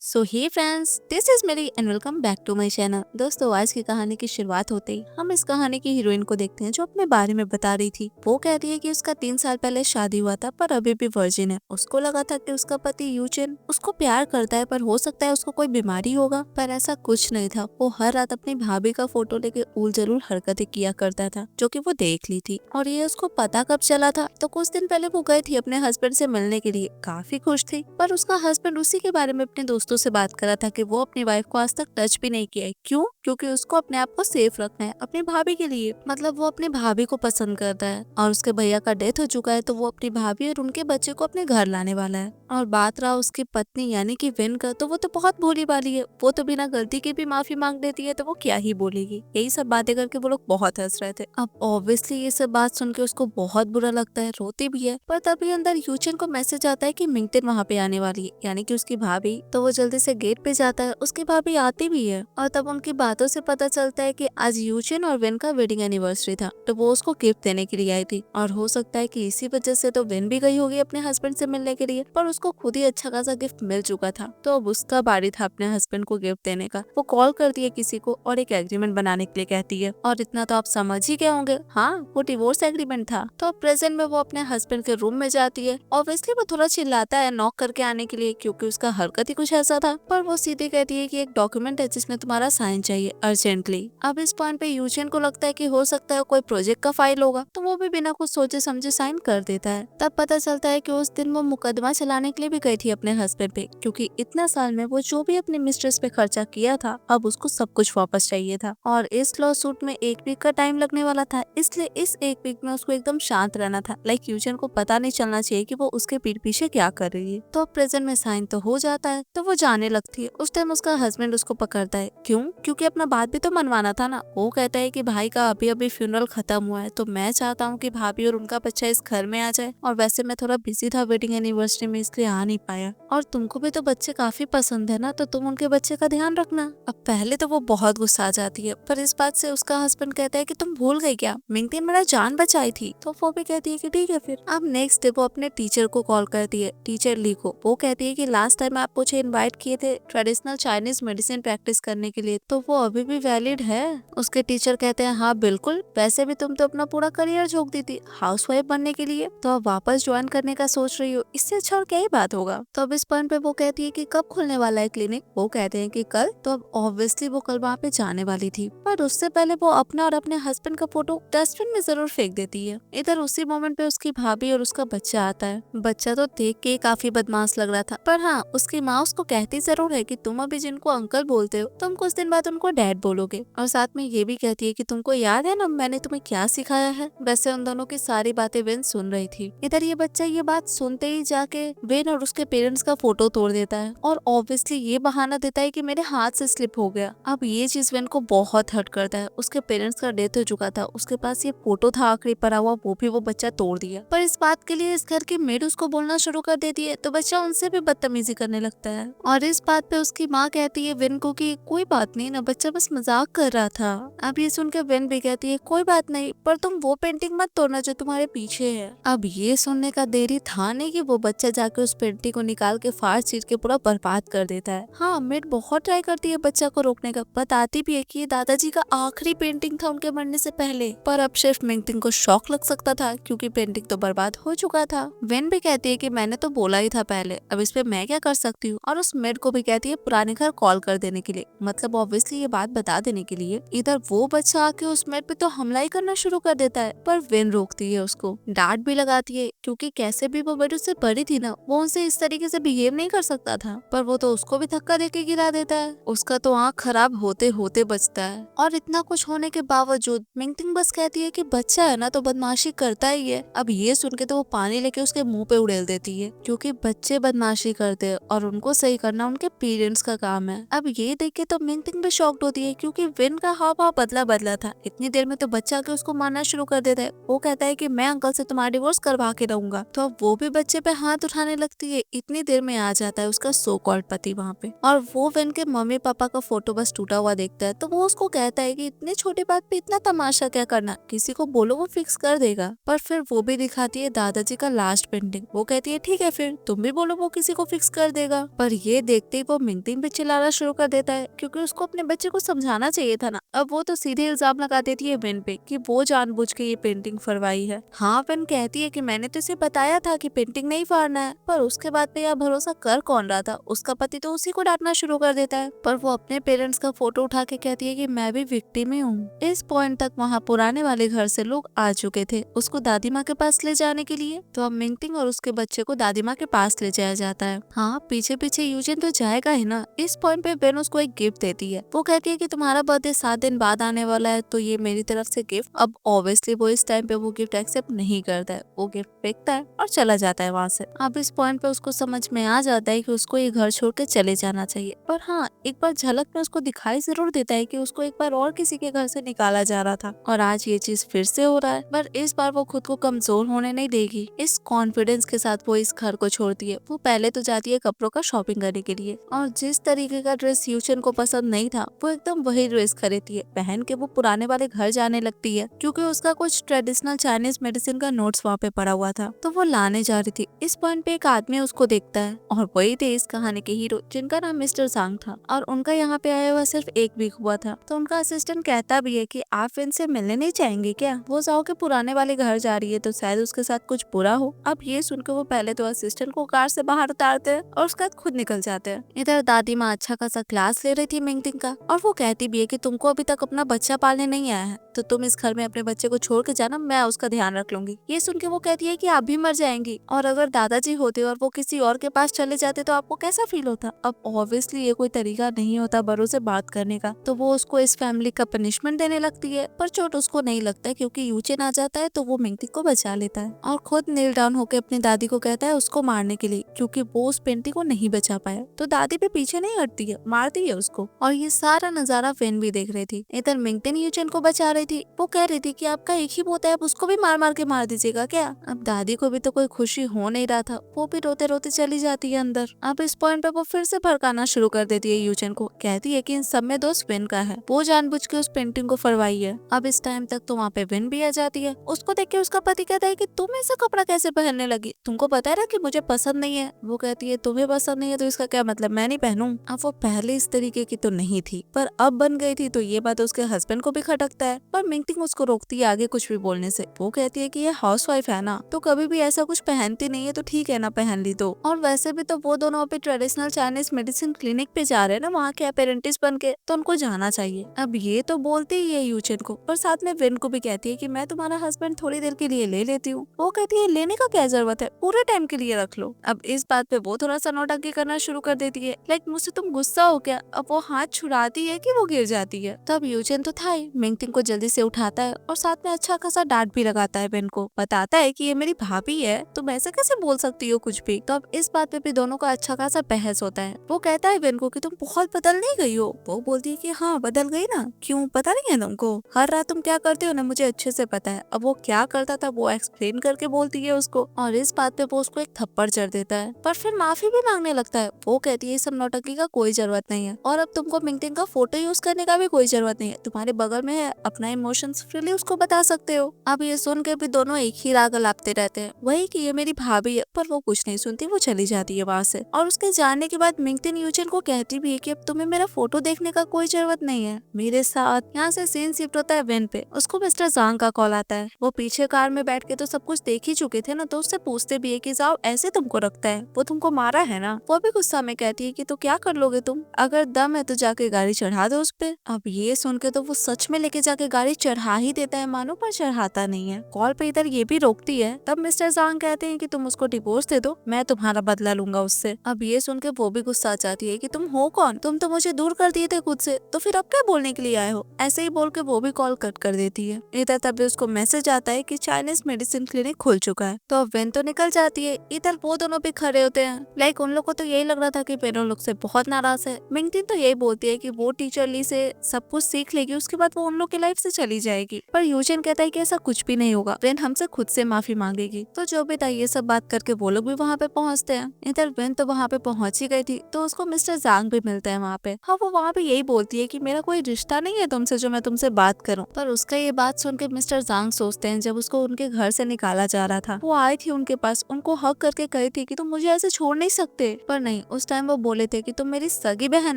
So hey friends, this is Mary and welcome back to my channel. दोस्तों, आज की कहानी की शुरुआत होते ही हम इस कहानी की हीरोइन को देखते हैं जो अपने बारे में बता रही थी। वो कह रही है कि उसका 3 साल पहले शादी हुआ था पर अभी भी वर्जिन है। उसको लगा था कि उसका पति यूजिन उसको प्यार करता है, पर हो सकता है उसको कोई बीमारी होगा, पर ऐसा कुछ नहीं था। वो हर रात अपनी भाभी का फोटो लेके उल जरूर हरकतें किया करता था जो कि वो देख ली थी। और ये उसको पता कब चला था? तो कुछ दिन पहले वो गई थी अपने हस्बैंड से मिलने के लिए, काफी खुश थी। पर उसका हस्बैंड उसी के बारे में अपने दोस्तों से बात कर रहा था कि वो अपनी वाइफ को आज तक टच भी नहीं किया है। क्यों? क्योंकि उसको अपने आप को सेफ रखना है अपनी भाभी के लिए। मतलब वो अपनी भाभी को पसंद करता है और उसके भैया का डेथ हो चुका है, तो वो अपनी भाभी और उनके बच्चे को अपने घर लाने वाला है। और बात रहा उसकी पत्नी यानी कि विन का, तो वो तो बहुत भोली भाली है। वो तो बिना गलती के भी माफी मांग देती है, तो वो क्या ही बोलेगी। यही सब बातें करके वो लोग बहुत हंस रहे थे। अब ऑब्वियसली ये सब बात सुन के उसको बहुत बुरा लगता है, रोती भी है। पर तभी अंदर यूचन को मैसेज आता है कि मिंगटिन वहाँ पे आने वाली है, यानी कि उसकी भाभी। तो वो जल्दी से गेट पे जाता है, उसकी भाभी आती भी है और तब उनकी बातों से पता चलता है कि आज यूचन और विन का वेडिंग एनिवर्सरी था, तो वो उसको गिफ्ट देने के लिए आई थी। और हो सकता है कि इसी वजह से तो विन भी गई होगी अपने हस्बैंड से मिलने के लिए, पर उसको खुद ही अच्छा खासा गिफ्ट मिल चुका था। तो अब उसका बारी था अपने हस्बैंड को गिफ्ट देने का। वो कॉल करती है किसी को और एक एग्रीमेंट बनाने के लिए कहती है। और इतना तो आप समझ ही गए होंगे, हाँ, वो डिवोर्स एग्रीमेंट था। तो प्रेजेंट में वो अपने हस्बैंड के रूम में जाती है। ऑब्वियसली वो थोड़ा चिल्लाता है नॉक करके आने के लिए, क्योंकि उसका हरकत ही कुछ ऐसा था। पर वो सीधे कहती है कि एक डॉक्यूमेंट है जिसमें तुम्हारा साइन चाहिए अर्जेंटली। अब इस पॉइंट पे यूजिन को लगता है कि हो सकता है कोई प्रोजेक्ट का फाइल होगा, तो वो भी बिना कुछ सोचे समझे साइन कर देता है। तब पता चलता है कि उस दिन वो मुकदमा चलाने के लिए भी गई थी अपने हस्बैंड पे, क्योंकि इतना साल में वो जो भी अपने मिस्ट्रेस पे खर्चा किया था, अब उसको सब कुछ वापस चाहिए था। और इस लॉ सूट में 1 वीक का टाइम लगने वाला था, इसलिए इस 1 वीक में उसको एकदम शांत रहना था। लाइक यूजिन को पता नहीं चलना चाहिए कि वो उसके पीठ पीछे क्या कर रही है। तो प्रेजेंट में साइन तो हो जाता है, तो वो जाने लगती है। उस टाइम उसका हस्बैंड उसको पकड़ता है। क्यों? क्योंकि अपना बात भी तो मनवाना था ना। वो कहता है कि भाई का अभी अभी फ्यूनरल खत्म हुआ है, तो मैं चाहता हूँ कि भाभी और उनका बच्चा इस घर में आ जाए। और वैसे मैं थोड़ा बिजी था वेडिंग एनिवर्सरी में, इसलिए आ नहीं पाया। और तुमको भी तो बच्चे काफी पसंद है ना, तो तुम उनके बच्चे का ध्यान रखना। अब पहले तो वो बहुत गुस्सा आ जाती है, पर इस बात से उसका हस्बैंड कहता है कि तुम भूल गई क्या, मिंगटिन मेरा जान बचाई थी। तो वो भी कहती है कि ठीक है फिर। अब नेक्स्ट डे वो अपने टीचर को कॉल करती है, टीचर ली को। वो कहती है कि लास्ट टाइम आप मुझे इनवाइट किए थे ट्रेडिशनल चाइनीज मेडिसिन प्रैक्टिस करने के लिए, तो वो अभी भी वैलिड है? उसके टीचर कहते हैं हाँ बिल्कुल, वैसे भी तुम तो अपना पूरा करियर झोंक दी थी हाउसवाइफ बनने के लिए, तो अब वापस ज्वाइन करने का सोच रही हो, इससे अच्छा और क्या ही बात होगा। तो अब इस पॉइंट पे वो कहती है कि कब खुलने वाला है क्लिनिक? वो कहते हैं कि कल। तो अब ऑब्वियसली वो कल वहाँ पे जाने वाली थी, पर उससे पहले वो अपना और अपने हस्बैंड का फोटो डस्टबिन में जरूर फेंक देती है। इधर उसी मोमेंट पे उसकी भाभी और उसका बच्चा आता है। बच्चा तो देख के काफी बदमाश लग रहा था, पर हाँ, उसकी माँ उसको कहती जरूर है कि तुम अभी जिनको अंकल बोलते हो, तुम कुछ दिन बाद उनको डैड बोलोगे। और साथ में ये भी कहती है कि तुमको याद है ना मैंने तुम्हें क्या सिखाया है। वैसे उन दोनों की सारी बातें विन सुन रही थी। इधर ये बच्चा ये बात सुनते ही जाके विन और उसके पेरेंट्स का फोटो तोड़ देता है, और ऑब्वियसली ये बहाना देता है कि मेरे हाथ से स्लिप हो गया। अब ये चीज विन को बहुत हर्ट करता है। उसके पेरेंट्स का डेथ हो चुका था, उसके पास ये फोटो था आखिरी पड़ा हुआ, वो भी वो बच्चा तोड़ दिया। पर इस बात के लिए इस घर की मेड उसको बोलना शुरू कर देती है, तो बच्चा उनसे भी बदतमीजी करने लगता है। और इस बात पे उसकी माँ कहती है विन को कि कोई बात नहीं ना, बच्चा बस मजाक कर रहा था। अब ये सुनकर विन भी कहती है कोई बात नहीं, पर तुम वो पेंटिंग मत तोड़ना जो तुम्हारे पीछे है। अब ये सुनने का देरी था नहीं कि वो बच्चा जाकर उस पेंटिंग को निकाल के फाड़ चीर के पूरा बर्बाद कर देता है। हाँ, मेड बहुत ट्राई करती है बच्चा को रोकने का, बताती भी है कि ये दादाजी का आखिरी पेंटिंग था उनके मरने से पहले। पर अब सिर्फ मिंगटिन को शौक लग सकता था, क्योंकि पेंटिंग तो बर्बाद हो चुका था। विन भी कहती है कि मैंने तो बोला ही था पहले, अब इस पे मैं क्या कर सकती हूँ। और उस मेड को भी कहती है पुराने घर कॉल कर देने के लिए, मतलब ऑब्वियसली ये बात बता देने के लिए। इधर वो बच्चा आके उस मेड पे तो हमला ही करना शुरू कर देता है, पर विन रोकती है उसको, डांट भी लगाती है, क्योंकि कैसे भी वो मेड उससे बड़ी थी ना, वो उनसे इस तरीके से बिहेव नहीं कर सकता था। पर वो तो उसको भी धक्का देके गिरा देता है। उसका तो आँख खराब होते होते बचता है। और इतना कुछ होने के बावजूद मिंगटिन बस कहती है कि बच्चा है ना तो बदमाशी करता ही है। अब ये सुन के तो वो पानी लेके उसके मुंह पे उड़ेल देती है, क्योंकि बच्चे बदमाशी करते हैं और उनको सही करना उनके पेरेंट्स का काम है। अब ये देख के तो मिंगटिन भी शॉक शॉक्ड होती है क्योंकि विन का हाव भाव बदला बदला था। इतनी देर में तो बच्चा आके उसको मारना शुरू कर देता है। वो कहता है कि मैं अंकल से तुम्हारा डिवोर्स करवा के रहूंगा। तो अब वो भी बच्चे पे हाथ उठाने लगती है। इतनी देर में आ जाता है उसका सो कॉल्ड पति वहाँ पे, और वो विन के मम्मी पापा का फोटो बस टूटा हुआ देखता है। तो वो उसको कहता है कि इतनी छोटी बात पे इतना तमाशा क्या करना, किसी को बोलो वो फिक्स कर देगा। पर फिर वो भी दिखाती है दादाजी का लास्ट पेंटिंग। वो कहती है ठीक है फिर तुम भी बोलो वो किसी को फिक्स कर देगा। पर ये देखते ही वो मिंगटिंग पे चिल्लाना शुरू कर देता है क्योंकि उसको अपने बच्चे को समझाना चाहिए था ना। अब वो तो सीधे इल्जाम लगा देती है विन पे कि वो जानबूझ के ये पेंटिंग फरवाई है। हाँ विन कहती है कि मैंने तो इसे बताया था कि पेंटिंग नहीं फाड़ना है, पर उसके बाद पे यह भरोसा कर कौन रहा था। उसका पति तो उसी को डांटना शुरू कर देता है। पर वो अपने पेरेंट्स का फोटो उठा के कहती है कि मैं भी विक्टिम ही हूँ। इस पॉइंट तक वहाँ पुराने वाले घर से लोग आ चुके थे उसको दादी माँ के पास ले जाने के लिए। तो अब मिंगटिंग और उसके बच्चे को दादी माँ के पास ले जाया जाता है। हाँ पीछे पीछे यूजिन तो जाएगा ही ना। इस पॉइंट पे बेन उसको एक गिफ्ट देती है। वो कहती है कि तुम्हारा बर्थडे 7 दिन बाद आने वाला है तो ये मेरी तरफ से गिफ्ट। अब ऑब्वियसली वो इस टाइम पे वो गिफ्ट एक्सेप्ट नहीं करता है। वो गिफ्ट फेंकता है और चला जाता है वहाँ से। अब इस पॉइंट पे उसको समझ में आ जाता है कि उसको ये घर छोड़ के चले जाना चाहिए। पर हाँ एक बार झलक में उसको दिखाई जरूर देता है कि उसको एक बार और किसी के घर से निकाला जा रहा था, और आज ये चीज फिर से हो रहा है। पर इस बार वो खुद को कमजोर होने नहीं देगी। इस कॉन्फिडेंस के साथ वो इस घर को छोड़ती है। वो पहले तो जाती है कपड़ों का शॉपिंग करने के लिए, और जिस तरीके का ड्रेस यूचन को पसंद नहीं था वो एकदम वही ड्रेस खरीदती है। पहन के वो पुराने वाले घर जाने लगती है क्योंकि उसका कुछ ट्रेडिशनल चाइनीज मेडिसिन का नोट्स वहाँ पे पड़ा हुआ था, तो वो लाने जा रही थी। इस पॉइंट पे एक आदमी उसको देखता है, और वही थे इस कहानी के हीरो जिनका नाम मिस्टर सांग था, और उनका यहाँ पे आया हुआ सिर्फ एक वीक हुआ था। तो उनका असिस्टेंट कहता भी है कि आप इनसे मिलने नहीं चाहेंगे क्या। वो जाओ के पुराने वाले घर जा रही है तो शायद उसके साथ कुछ बुरा हो। अब ये सुनकर वो पहले तो असिस्टेंट को कार से बाहर उतारते हैं और उसके बाद खुद निकल जाते हैं। इधर दादी माँ अच्छा खासा क्लास ले रही थी मिंगटिंग का, और वो कहती भी है कि तुमको अभी तक अपना बच्चा पालने नहीं आया है तो तुम इस घर में अपने बच्चे को छोड़ के जाना, मैं उसका ध्यान रख लूंगी। ये सुन के वो कहती है कि आप भी मर जाएंगी, और अगर दादाजी होते और वो किसी और के पास चले जाते तो आपको कैसा फील होता। अब ऑब्वियसली ये कोई तरीका नहीं होता बड़ों से बात करने का, तो वो उसको इस फैमिली का पनिशमेंट देने लगती है। पर चोट उसको नहीं लगता है क्योंकि यूचेन आ जाता है तो वो मिंगटिंग को बचा लेता है और खुद नील डाउन होकर अपनी दादी को कहता है उसको मारने के लिए, क्योंकि वो उस पेंटिंग को नहीं बचा पाया। तो दादी पे पीछे नहीं हटती है, मारती है उसको। और ये सारा नजारा फेन भी देख रही थी। इधर मिंगटिंग यूचेन को बचा रही थी। वो कह रही थी कि आपका एक ही पोता है, आप उसको भी मार मार के मार दीजिएगा क्या। अब दादी को भी तो कोई खुशी हो नहीं रहा था, वो भी रोते रोते चली जाती है अंदर। अब इस पॉइंट पे वो फिर से भड़काना शुरू कर देती है यूचेन को। कहती है कि इन सब में दोस्त विन का है, वो जानबूझ के उस पेंटिंग को फरवाई है। अब इस टाइम तक तो वहाँ पे विन भी आ जाती है। उसको देख के उसका पति कहता है कि तुम ऐसा कपड़ा कैसे पहनने लगी, तुमको पता है ना कि मुझे पसंद नहीं है। वो कहती है तुम्हें पसंद नहीं है तो इसका क्या मतलब मैं नहीं पहनूं। अब वो पहले इस तरीके की तो नहीं थी, पर अब बन गई थी, तो ये बात उसके हस्बैंड को भी खटकता है। पर मिंगटिंग उसको रोकती है आगे कुछ भी बोलने से। वो कहती है कि ये हाउसवाइफ है ना, तो कभी भी ऐसा कुछ पहनती नहीं है, तो ठीक है ना पहन ली तो। और वैसे भी तो वो दोनों अभी ट्रेडिशनल चाइनीज मेडिसिन क्लिनिक पे जा रहे हैं ना, वहाँ के अपेरेंटिस बन के, तो उनको जाना चाहिए। अब ये तो बोलती ही है यूचेन को, पर साथ में विन को भी कहती है कि मैं तुम्हारा हस्बैंड थोड़ी देर के लिए ले लेती हूँ। वो कहती है लेने का क्या जरूरत है, पूरे टाइम के लिए रख लो। अब इस बात पे वो थोड़ा सा नौटंकी करना शुरू कर देती है, लाइक मुझसे तुम गुस्सा हो क्या। अब वो हाथ छुड़ाती है कि वो गिर जाती है। तब यूचेन तो था ही, मिंगटिंग को जल्दी से उठाता है और साथ में अच्छा खासा डांट भी लगाता है विन को। बताता है कि ये मेरी भाभी है, तुम ऐसे कैसे बोल सकती हो कुछ भी। तो अब इस बात पे भी दोनों का अच्छा खासा बहस होता है। वो कहता है विन को कि तुम बहुत बदल नहीं गई हो। वो बोलती है कि हाँ बदल गई ना, क्यों पता नहीं है तुमको, हर रात तुम क्या करते हो ना मुझे अच्छे से पता है। अब वो क्या करता था वो एक्सप्लेन करके बोलती है उसको, और इस बात पे वो उसको एक थप्पड़ जड़ देता है, पर फिर माफी भी मांगने लगता है। वो कहती है इस सब नौटंकी का कोई जरूरत नहीं है, और अब तुमको मिंगटिंग का फोटो यूज करने का भी कोई जरूरत नहीं है, तुम्हारे बगल में है, अपना इमोशंस फ्रीली उसको बता सकते हो। अब ये सुन के भी दोनों एक ही राग लापते रहते हैं, वही कि ये मेरी भाभी है। पर वो कुछ नहीं सुनती, वो चली जाती है वहाँ से। और उसके जाने के बाद मिंगटिंग यूचेन को कहती भी है कि अब तुम्हें मेरा फोटो देखने का कोई जरूरत नहीं है मेरे साथ। यहाँ से सीन शिफ्ट होता है वेन पे। उसको मिस्टर जांग का कॉल आता है। वो पीछे कार में बैठ के तो सब कुछ देख ही चुके थे ना, तो उससे पूछते भी है कि जाओ ऐसे तुमको रखता है, वो तुमको मारा है ना। वो भी गुस्सा में कहती है कि तो क्या कर लोगे तुम, अगर दम है तो जाके गाड़ी चढ़ा दो उस पे। अब ये सुन के तो वो सच में लेके जाके गाड़ी चढ़ा ही देता है मानो, पर चढ़ाता नहीं है। कॉल पे इधर ये भी रोकती है। तब मिस्टर जांग कहते हैं कि तुम उसको डिवोर्स दे दो, मैं तुम्हारा बदला लूंगा उससे। अब ये सुन के वो भी गुस्सा आ जाती है कि तुम हो कौन, तुम तो मुझे दूर कर दिए थे खुद से, तो फिर अब क्या बोलने के लिए आए हो। ऐसे ही बोल के वो भी कॉल कट कर देती है। इधर तभी उसको मैसेज आता है कि चाइनीज मेडिसिन क्लिनिक खुल चुका है। तो अब वेन तो निकल जाती है। इधर वो दोनों भी खड़े होते हैं, लाइक उन लोग को तो यही लग रहा था कि पेरो लोग से बहुत नाराज है। मिंगटिंग तो यही बोलती है कि वो वो टीचर ली से सब कुछ सीख लेगी, उसके बाद वो उन लोग की लाइफ से चली जाएगी। पर यूजिन कहता है कि ऐसा कुछ भी नहीं होगा, वेन हमसे खुद से माफी मांगेगी। तो जो भी था ये सब बात करके वो लोग भी वहाँ पे पहुँचते हैं। इधर वेन तो वहाँ पे पहुंच ही गई थी, तो उसको मिस्टर जांग भी मिलते हैं वहाँ पे। हाँ, वो वहाँ पे यही बोलती है कि मेरा कोई रिश्ता नहीं है तुमसे जो मैं तुमसे बात करूँ। पर उसका ये बात सुन के मिस्टर जांग सोचते हैं, जब उसको उनके घर से निकाला जा रहा था वो आई थी उनके पास, उनको हक करके कही थी कि तुम मुझे ऐसे छोड़ नहीं सकते। पर नहीं, उस टाइम वो बोले थे कि तुम मेरी सगी बहन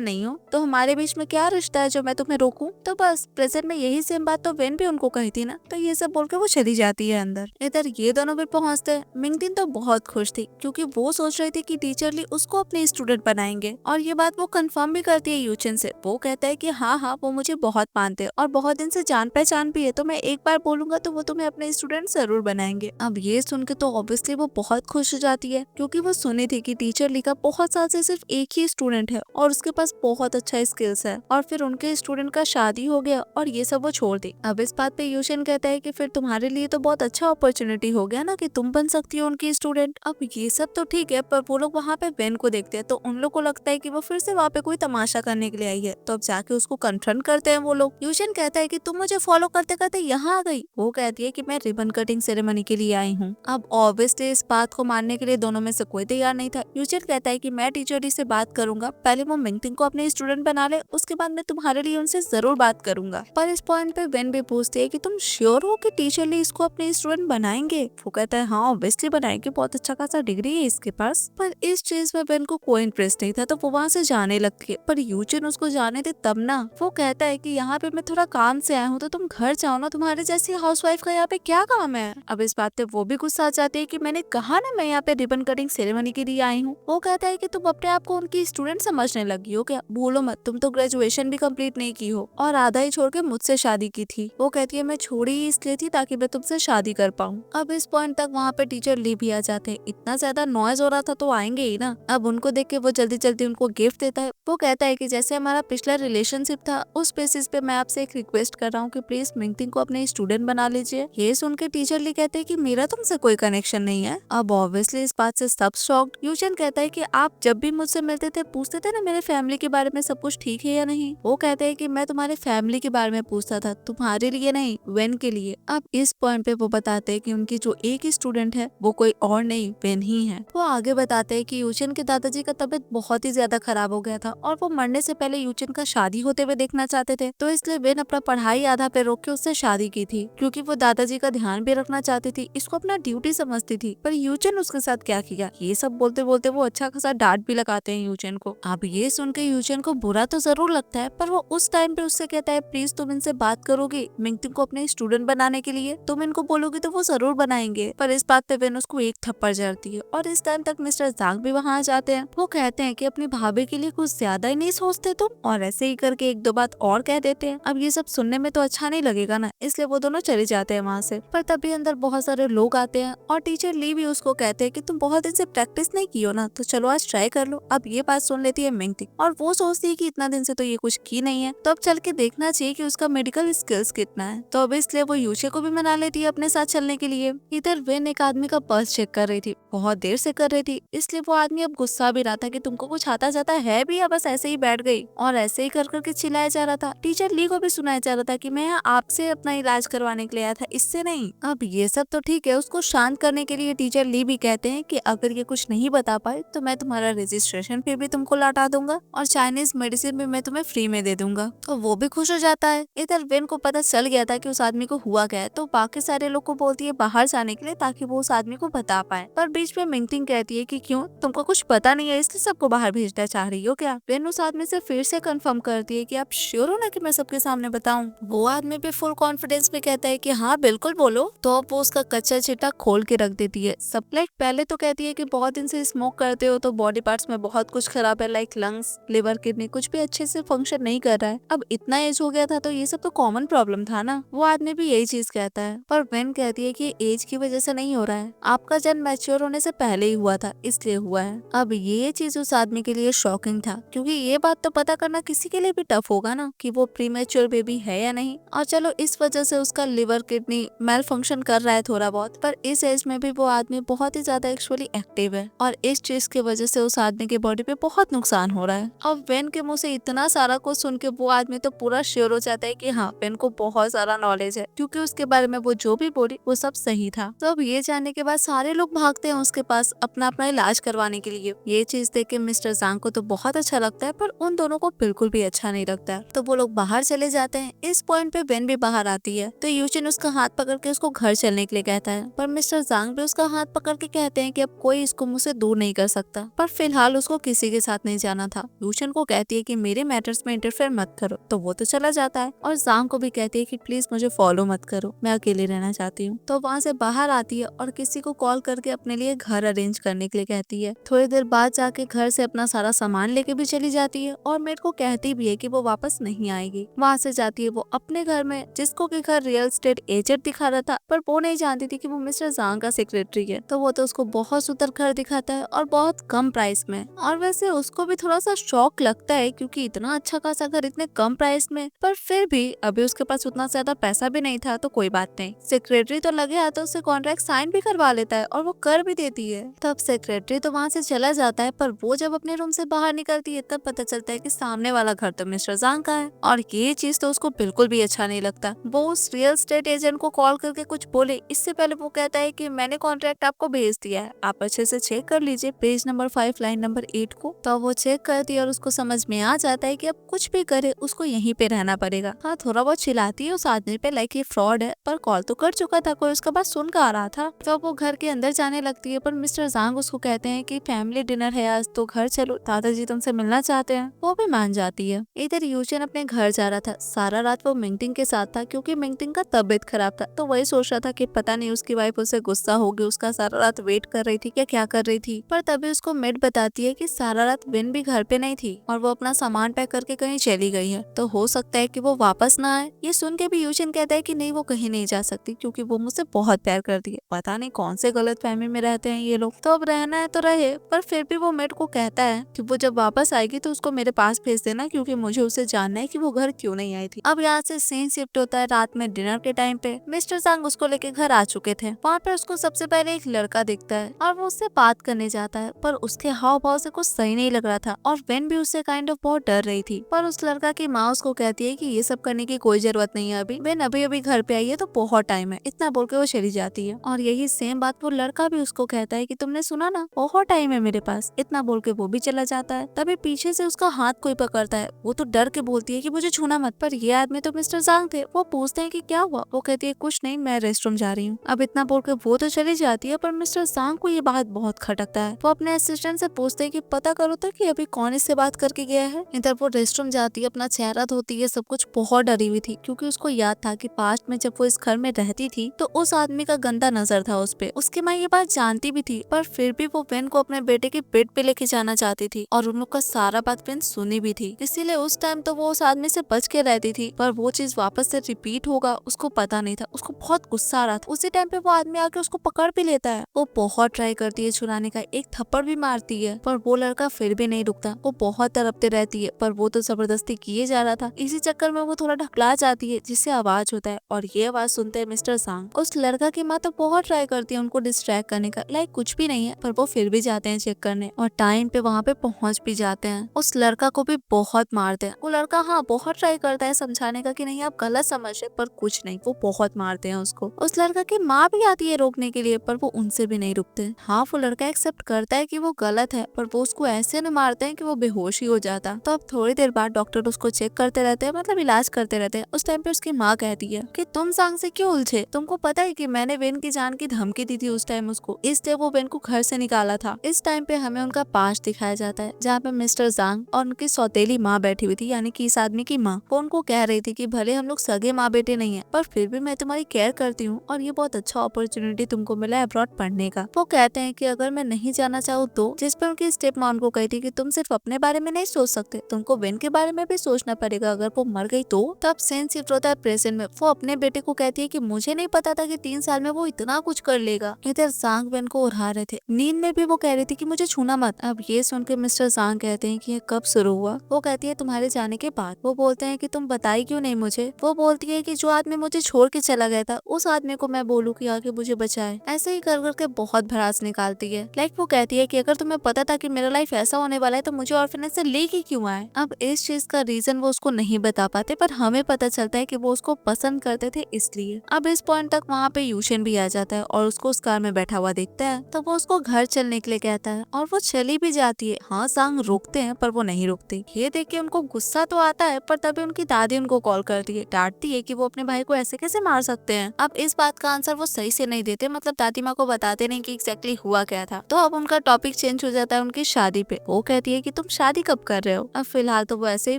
नहीं हो, तो हमारे बीच में क्या रिश्ता है जो मैं तुम्हें रोकूं। तो बस प्रेजेंट में यही सेम बात तो वेन भी उनको कही थी ना। तो ये सब बोल के वो चली जाती है अंदर। इधर ये दोनों भी पहुंचते हैं। मिंगटिन तो बहुत खुश थी क्योंकि वो सोच रही थी कि टीचर ली उसको अपने स्टूडेंट बनाएंगे, और ये बात वो कंफर्म भी करती है यूचिन से। वो कहता है कि हाँ, वो मुझे बहुत मानते हैं और बहुत दिन से जान पहचान भी है, तो मैं एक बार बोलूंगा तो वो तुम्हें अपने स्टूडेंट जरूर बनाएंगे। अब ये सुन के तो ऑब्वियसली वो बहुत खुश हो जाती है, क्योंकि वो सुनी थी कि टीचर ली का बहुत साल से सिर्फ एक ही स्टूडेंट है और उसके पास बहुत अच्छा स्किल्स है, और फिर उनके स्टूडेंट का शादी हो गया और ये सब वो छोड़ दी। अब इस बात पे यूशिन कहता है कि फिर तुम्हारे लिए तो बहुत अच्छा अपॉर्चुनिटी हो गया ना कि तुम बन सकती हो उनकी स्टूडेंट। अब ये सब तो ठीक है, पर वो लोग वहाँ पे वेन को देखते हैं तो उन लोग को लगता है कि वो फिर से वहाँ पे कोई तमाशा करने के लिए आई है। तो अब जाके उसको कन्फ्रंट करते हैं वो लोग। यूशिन कहता है कि तुम मुझे फॉलो करते करते यहाँ आ गई। वो कहती है कि मैं रिबन कटिंग सेरेमनी के लिए आई हूँ। अब ऑब्वियसली इस बात को मानने के लिए दोनों में से कोई तैयार नहीं था। यूशिन कहता है कि मैं टीचर ली से बात करूंगा, पहले वो मिंगटिंग को अपने स्टूडेंट बना ले, उसके बाद मैं तुम्हारे लिए उनसे जरूर बात करूंगा। पर इस पॉइंट पे वेन भी पूछती है कि तुम श्योर हो कि टीचर ली इसको अपने स्टूडेंट बनाएंगे। वो कहता है हाँ ऑब्वियसली बनाएंगे, बहुत अच्छा खासा डिग्री है इसके पास। पर इस चीज में वेन को कोई इंटरेस्ट नहीं था, तो वो वहाँ से जाने लगती है। पर यूचिन उसको जाने दे तब ना। वो कहता है कि यहाँ पे मैं थोड़ा काम से आया हूँ, तो तुम घर जाओ ना, तुम्हारे जैसी हाउसवाइफ का यहाँ पे क्या काम है। अब इस बात पे वो भी गुस्सा आ जाती है कि मैंने कहा ना मैं यहाँ पे रिबन कटिंग सेरेमनी के लिए आई हूँ। वो कहता है कि तुम अपने आप को उनकी स्टूडेंट समझने लगी हो क्या? भूलो मत, तुम तो ग्रेजुएशन भी कंप्लीट नहीं की हो और आधा ही छोड़ के मुझसे शादी की थी। वो कहती है मैं छोड़ी ही इसलिए थी ताकि मैं तुमसे शादी कर पाऊँ। अब इस पॉइंट तक वहाँ पे टीचर ली भी आ जाते हैं। इतना ज्यादा नॉइज हो रहा था तो आएंगे ही ना। अब उनको देख के वो जल्दी जल्दी उनको गिफ्ट देता है। वो कहता है कि जैसे हमारा पिछला रिलेशनशिप था उस बेसिस पे मैं आपसे एक रिक्वेस्ट कर रहा हूँ कि प्लीज मिंगटिंग को अपने स्टूडेंट बना लीजिए। ये सुन के टीचर ली कहते हैं कि मेरा तुमसे कोई कनेक्शन नहीं है। अब ऑब्वियसली इस बात से सब शॉक्ड। यूचन कहता है कि आप जब भी मुझसे मिलते थे पूछते थे ना मेरे फैमिली के बारे में सब कुछ ठीक है या नहीं। वो कहते हैं कि मैं तुम्हारे फैमिली के बारे में पूछता था, तुम्हारे लिए नहीं, वेन के लिए। अब इस पॉइंट पे वो बताते हैं कि उनकी जो एक ही स्टूडेंट है वो कोई और नहीं, वेन ही है। वो आगे बताते हैं कि यूचिन के दादाजी का तबीयत बहुत ही ज्यादा खराब हो गया था और वो मरने से पहले यूचिन का शादी होते हुए देखना चाहते थे, तो इसलिए वेन अपना पढ़ाई आधा पे रोक के उससे शादी की थी, क्योंकि वो दादाजी का ध्यान भी रखना चाहती थी, इसको अपना ड्यूटी समझती थी। पर यूचिन उसके साथ क्या किया, ये सब बोलते बोलते वो अच्छा खासा डांट भी लगाते हैं यूचिन को। अब ये सुन के यूचिन को बुरा तो जरूर लगता है, पर वो उस टाइम पे उससे कहता है प्लीज तुम इनसे बात करोगी मिंगटिंग को अपने स्टूडेंट बनाने के लिए, तुम इनको बोलोगी तो वो जरूर बनाएंगे। पर इस बात पे वेन उसको एक थप्पड़ जड़ती है और इस टाइम तक मिस्टर जांग भी वहाँ आ जाते हैं। वो कहते हैं कि अपनी भाभी के लिए कुछ ज्यादा ही नहीं सोचते तुम, और ऐसे ही करके एक दो बात और कह देते हैं। अब ये सब सुनने में तो अच्छा नहीं लगेगा ना, इसलिए वो दोनों चले जाते हैं वहाँ से। पर तभी अंदर बहुत सारे लोग आते हैं और टीचर ली भी उसको कहते हैं कि तुम बहुत दिन से प्रैक्टिस नहीं की हो ना, तो चलो आज ट्राई कर लो। अब ये बात सुन लेती है मिंगटिंग और वो सोचती है कि इतना दिन से तो ये कुछ की नहीं है, तो अब चल के देखना चाहिए कि उसका मेडिकल स्किल्स कितना है। तो अब इसलिए वो यूचे को भी मना लेती है अपने साथ चलने के लिए। इधर वेन एक आदमी का पर्स चेक कर रही थी, बहुत देर से कर रही थी, इसलिए वो आदमी अब गुस्सा भी रहा था कि तुमको कुछ आता जाता है भी या बस ऐसे ही बैठ गई, और ऐसे ही कर करके चिल्लाया जा रहा था। टीचर ली को भी सुनाया जा रहा था कि मैं आपसे अपना इलाज करवाने के लिए आया था, इससे नहीं। अब ये सब तो ठीक है, उसको शांत करने के लिए टीचर ली भी कहते हैं कि अगर ये कुछ नहीं बता पाए तो मैं तुम्हारा रजिस्ट्रेशन फी भी तुमको लौटा दूंगा और चाइनीज मेडिसिन भी मैं तुम्हें फ्री में दे दूंगा। तो वो भी खुश हो जाता है। इधर वेन को पता चल गया था कि उस आदमी को हुआ क्या है, तो बाकी सारे लोग को बोलती है बाहर जाने के लिए ताकि वो उस आदमी को बता पाए। पर बीच में मिंगटिंग कहती है कि क्यों, तुमको कुछ पता नहीं है इसलिए सबको बाहर भेजना चाह रही हो क्या? वेन उस आदमी से फिर से कंफर्म करती है कि आप श्योर हो ना कि मैं सबके सामने बताऊं? वो आदमी भी फुल कॉन्फिडेंस में कहता है कि हाँ बिल्कुल बोलो। तो अब वो उसका कच्चा चिट्टा खोल के रख देती है सब। लाइक पहले तो कहती है कि बहुत दिन से स्मोक करते हो तो बॉडी पार्ट्स में बहुत कुछ खराब है, लाइक लंग्स, लिवर, किडनी, कुछ भी अच्छे से फंक्शन नहीं कर रहा है। अब इतना एज हो गया था तो ये सब तो कॉमन प्रॉब्लम था ना। वो आदमी भी यही चीज कहता है, पर वेन कहती है कि एज की वजह से नहीं हो रहा है, आपका जन्म मैच्योर होने से पहले ही हुआ था इसलिए हुआ है। अब ये चीज उस आदमी के लिए शॉकिंग था, क्योंकि ये बात तो पता करना किसी के लिए भी टफ होगा ना कि वो प्रीमेच्योर बेबी है या नहीं। और चलो इस वजह से उसका लिवर, किडनी मेल फंक्शन कर रहा है थोड़ा बहुत, पर इस एज में भी वो आदमी बहुत ही ज्यादा एक्चुअली एक्टिव है और इस चीज की वजह से उस आदमी के बॉडी पे बहुत नुकसान हो रहा है। अब वेन के मुंह से इतना इतना सारा कुछ सुन के वो आदमी तो पूरा श्योर हो जाता है कि हाँ वेन को बहुत सारा नॉलेज है, क्योंकि उसके बारे में वो जो भी बोली वो सब सही था। तो अब ये जानने के बाद सारे लोग भागते हैं उसके पास अपना अपना इलाज करवाने के लिए। ये चीज देख के मिस्टर जांग को तो बहुत अच्छा लगता है, पर उन दोनों को बिल्कुल भी अच्छा नहीं लगता है। तो वो लोग बाहर चले जाते हैं। इस पॉइंट पे वेन भी बाहर आती है, तो यूचिन उसका हाथ पकड़ के उसको घर चलने के लिए कहता है, पर मिस्टर जांग भी उसका हाथ पकड़ के कहते हैं कि अब कोई इसको मुझसे दूर नहीं कर सकता, पर फिलहाल उसको किसी के साथ नहीं जाना था। यूचिन को कहती है कि मेरे मैटर्स में इंटरफेयर मत करो, तो वो तो चला जाता है। और जांग को भी कहती है कि प्लीज मुझे फॉलो मत करो, मैं अकेले रहना चाहती हूँ। तो वहाँ से बाहर आती है और किसी को कॉल करके अपने लिए घर अरेंज करने के लिए कहती है। थोड़ी देर बाद जाके घर से अपना सारा सामान लेके भी चली जाती है और मेरे को कहती भी है कि वो वापस नहीं आएगी। वहाँ से जाती है वो अपने घर में, जिसको कि घर रियल एस्टेट एजेंट दिखा रहा था, पर वो नहीं जानती थी कि वो मिस्टर जांग का सेक्रेटरी है। तो वो तो उसको बहुत सुंदर घर दिखाता है और बहुत कम प्राइस में। और वैसे उसको भी थोड़ा सा शौक लगता है, क्योंकि इतना अच्छा खासा घर इतने कम प्राइस में, पर फिर भी अभी उसके पास उतना ज्यादा पैसा भी नहीं था, तो कोई बात नहीं, सेक्रेटरी तो लगे हाथों से कॉन्ट्रैक्ट साइन भी करवा लेता है और वो कर भी देती है। तब सेक्रेटरी तो वहाँ से चला जाता है, पर वो जब अपने रूम से बाहर निकलती है तब पता चलता है कि सामने वाला घर तो मिस्टर जांग का है। और ये चीज तो उसको बिल्कुल भी अच्छा नहीं लगता। वो उस रियल एस्टेट एजेंट को कॉल करके कुछ बोले इससे पहले वो कहता है कि मैंने कॉन्ट्रैक्ट आपको भेज दिया है, आप अच्छे से चेक कर लीजिए पेज नंबर 5 लाइन नंबर 8 को। तो वो चेक करती है और उसको समझ में आ जाता है कि अब कुछ भी करे उसको यहीं पे रहना पड़ेगा। हाँ, थोड़ा बहुत चिल्लाती है उस आदमी पे लाइक ये फ्रॉड है, पर कॉल तो कर चुका था, कोई उसका बात सुन कर आ रहा था। तो वो घर के अंदर जाने लगती है, पर मिस्टर जांग उसको कहते हैं कि फैमिली डिनर है आज, तो घर चलो, दादाजी तुमसे मिलना चाहते हैं। वो भी मान जाती है। इधर यूचन अपने घर जा रहा था। सारा रात वो मिंगटिंग के साथ था, क्योंकि मिंगटिंग का तबीयत खराब था। तो वही सोच रहा था कि पता नहीं उसकी वाइफ उससे गुस्सा होगी, उसका सारा रात वेट कर रही थी क्या कर रही थी। पर तभी उसको मेड बताती है कि सारा रात विन भी घर पे नहीं थी और वो अपना सामान पैक करके कहीं चली गई है, तो हो सकता है कि वो वापस ना आए। ये सुन के भी यूचिन कहता है कि नहीं, वो कहीं नहीं जा सकती, क्योंकि वो मुझसे बहुत प्यार करती है। पता नहीं कौन से गलत फहमी में रहते हैं ये लोग। तो अब रहना है तो रहे, पर फिर भी वो मेड को कहता है कि वो जब वापस आएगी तो उसको मेरे पास भेज देना, क्योंकि मुझे उसे जानना है कि वो घर क्यों नहीं आई थी। अब यहाँ से सीन शिफ्ट होता है रात में डिनर के टाइम पे। मिस्टर जांग उसको लेके घर आ चुके थे। वहाँ पे उसको सबसे पहले एक लड़का दिखता है और वो उससे बात करने जाता है, पर उसके हाव भाव से कुछ सही नहीं लग रहा था और वेन भी उससे काइंड ऑफ बहुत डर रही थी। पर उस लड़का की माँ उसको कहती है कि ये सब करने की कोई जरूरत नहीं है, अभी वेन अभी अभी घर पे आई है तो बहुत टाइम है, इतना बोल के वो चली जाती है। और यही सेम बात वो लड़का भी उसको कहता है कि तुमने सुना ना, बहुत टाइम है मेरे पास, इतना बोल के वो भी चला जाता है। तभी पीछे से उसका हाथ कोई पकड़ता है। वो तो डर के बोलती है कि मुझे छूना मत, पर ये आदमी तो मिस्टर जांग थे। वो पूछते हैं कि क्या हुआ, वो कहती है कुछ नहीं, मैं रेस्टरूम जा रही हूँ। अब इतना बोल के वो तो चली जाती है, पर मिस्टर जांग को ये बात बहुत खटकता है। वो अपने असिस्टेंट से पूछते हैं कि पता करो तो कि अभी कौन इससे बात करके गया है। इधर वो रेस्टरूम जाती है, अपना चेहरा धोती है, सब कुछ बहुत डरी हुई थी, क्योंकि उसको याद था कि पास्ट में जब वो इस घर में रहती थी तो उस आदमी का गंदा नजर था उस पे। उसकी माँ ये बात जानती भी थी, पर फिर भी वो वेन को अपने बेटे के बेड पे लेके जाना चाहती थी और उन लोग का सारा बात वेन सुनी भी थी। इसीलिए उस टाइम तो वो उस आदमी से बच के रहती थी, पर वो चीज वापस से रिपीट होगा उसको पता नहीं था। उसको बहुत गुस्सा आ रहा था। उसी टाइम पे वो आदमी आके उसको पकड़ भी लेता है। वो बहुत ट्राई करती है छुड़ाने का, एक थप्पड़ भी मारती है, पर वो लड़का फिर भी नहीं रुकता। वो बहुत तड़पते रहती है, पर वो तो जबरदस्ती किए जा रहा था। इसी चक्कर में वो थोड़ा ढकला जाती है, जिससे आवाज होता है और ये आवाज सुनते हैं मिस्टर जांग। उस लड़का की माँ तो बहुत ट्राई करती है उनको डिस्ट्रैक्ट करने का, लाइक कुछ भी नहीं है, पर वो फिर भी जाते हैं चेक करने और टाइम पे वहाँ पे पहुँच भी जाते हैं। उस लड़का को भी बहुत मारते हैं। वो लड़का हाँ बहुत ट्राई करता है समझाने का कि नहीं आप गलत समझ रहे, पर कुछ नहीं, वो बहुत मारते हैं उसको। उस लड़का की माँ भी आती है रोकने के लिए, पर वो उनसे भी नहीं रुकते। हाँ, वो लड़का एक्सेप्ट करता है कि वो गलत है, पर वो उसको ऐसे न मारते हैं कि वो बेहोश ही हो जाता। तो अब थोड़ी देर बाद डॉक्टर उसको चेक करते रहते हैं, मतलब इलाज करते रहते हैं। उस टाइम पे उसकी माँ कहती है कि तुम जांग से क्यों उलझे, तुमको पता है कि मैंने वेन की जान की धमकी दी थी उस टाइम उसको, इसलिए वो वेन को घर से निकाला था। इस टाइम पे हमें उनका पास्ट दिखाया जाता है, जहाँ पे मिस्टर जांग और उनकी सौतेली माँ बैठी हुई थी, यानी कि इस आदमी की माँ। वो उनको कह रही थी कि भले हम लोग सगे माँ बेटे नहीं है, पर फिर भी मैं तुम्हारी केयर करती हूँ और ये बहुत अच्छा अपॉर्चुनिटी तुमको मिला है अब्रॉड पढ़ने का। वो कहते हैं कि अगर मैं नहीं जाना चाहूँ तो, जिस पर उनकी स्टेप माँ उनको कही थी कि तुम सिर्फ अपने बारे में नहीं सोच सकते, तुमको वेन के बारे में भी सोचना पड़ेगा, अगर वो मर गई तो। तब सेन शिफ्ट होता है प्रेजेंट में। वो अपने बेटे को कहती है कि मुझे नहीं पता था कि 3 साल में वो इतना कुछ कर लेगा। इधर जांग वेन को उड़ा रहे थे, नींद में भी वो कह रही थी कि मुझे छूना मत। अब ये सुन के मिस्टर जांग कहते हैं कि ये कब शुरू हुआ। वो कहती है तुम्हारे जाने के बाद। वो बोलते हैं कि तुम बताई क्यों नहीं मुझे। वो बोलती है कि जो आदमी मुझे छोड़ के चला गया था उस आदमी को मैं बोलूं कि आके मुझे बचाए। ऐसे ही कर करके बहुत भड़ास निकालती है। लाइक वो कहती है कि अगर तुम्हें पता था कि मेरा लाइफ ऐसा होने वाला है तो मुझे ऑर्फनेज से लेके क्यों आए। है। अब इस चीज का रीजन वो उसको नहीं बता पाते, पर हमें पता चलता है कि वो उसको पसंद करते थे इसलिए। अब इस पॉइंट तक वहाँ पे यूशन भी आ जाता है और उसको उस कार में बैठा हुआ देखता है, तो वो उसको घर चलने के लिए कहता है और वो चली भी जाती है। हाँ, सांग रोकते हैं पर वो नहीं रुकते। ये देख के उनको गुस्सा तो आता है, पर तभी उनकी दादी उनको कॉल करती है, डांटती है कि वो अपने भाई को ऐसे कैसे मार सकते हैं। अब इस बात का आंसर वो सही से नहीं देते, मतलब दादी माँ को बताते नहीं कि एग्जैक्टली हुआ क्या था। तो अब उनका टॉपिक चेंज हो जाता है उनकी शादी पे। वो कहती है कि तुम शादी कब कर रहे हो। अब फिलहाल तो वो ऐसे ही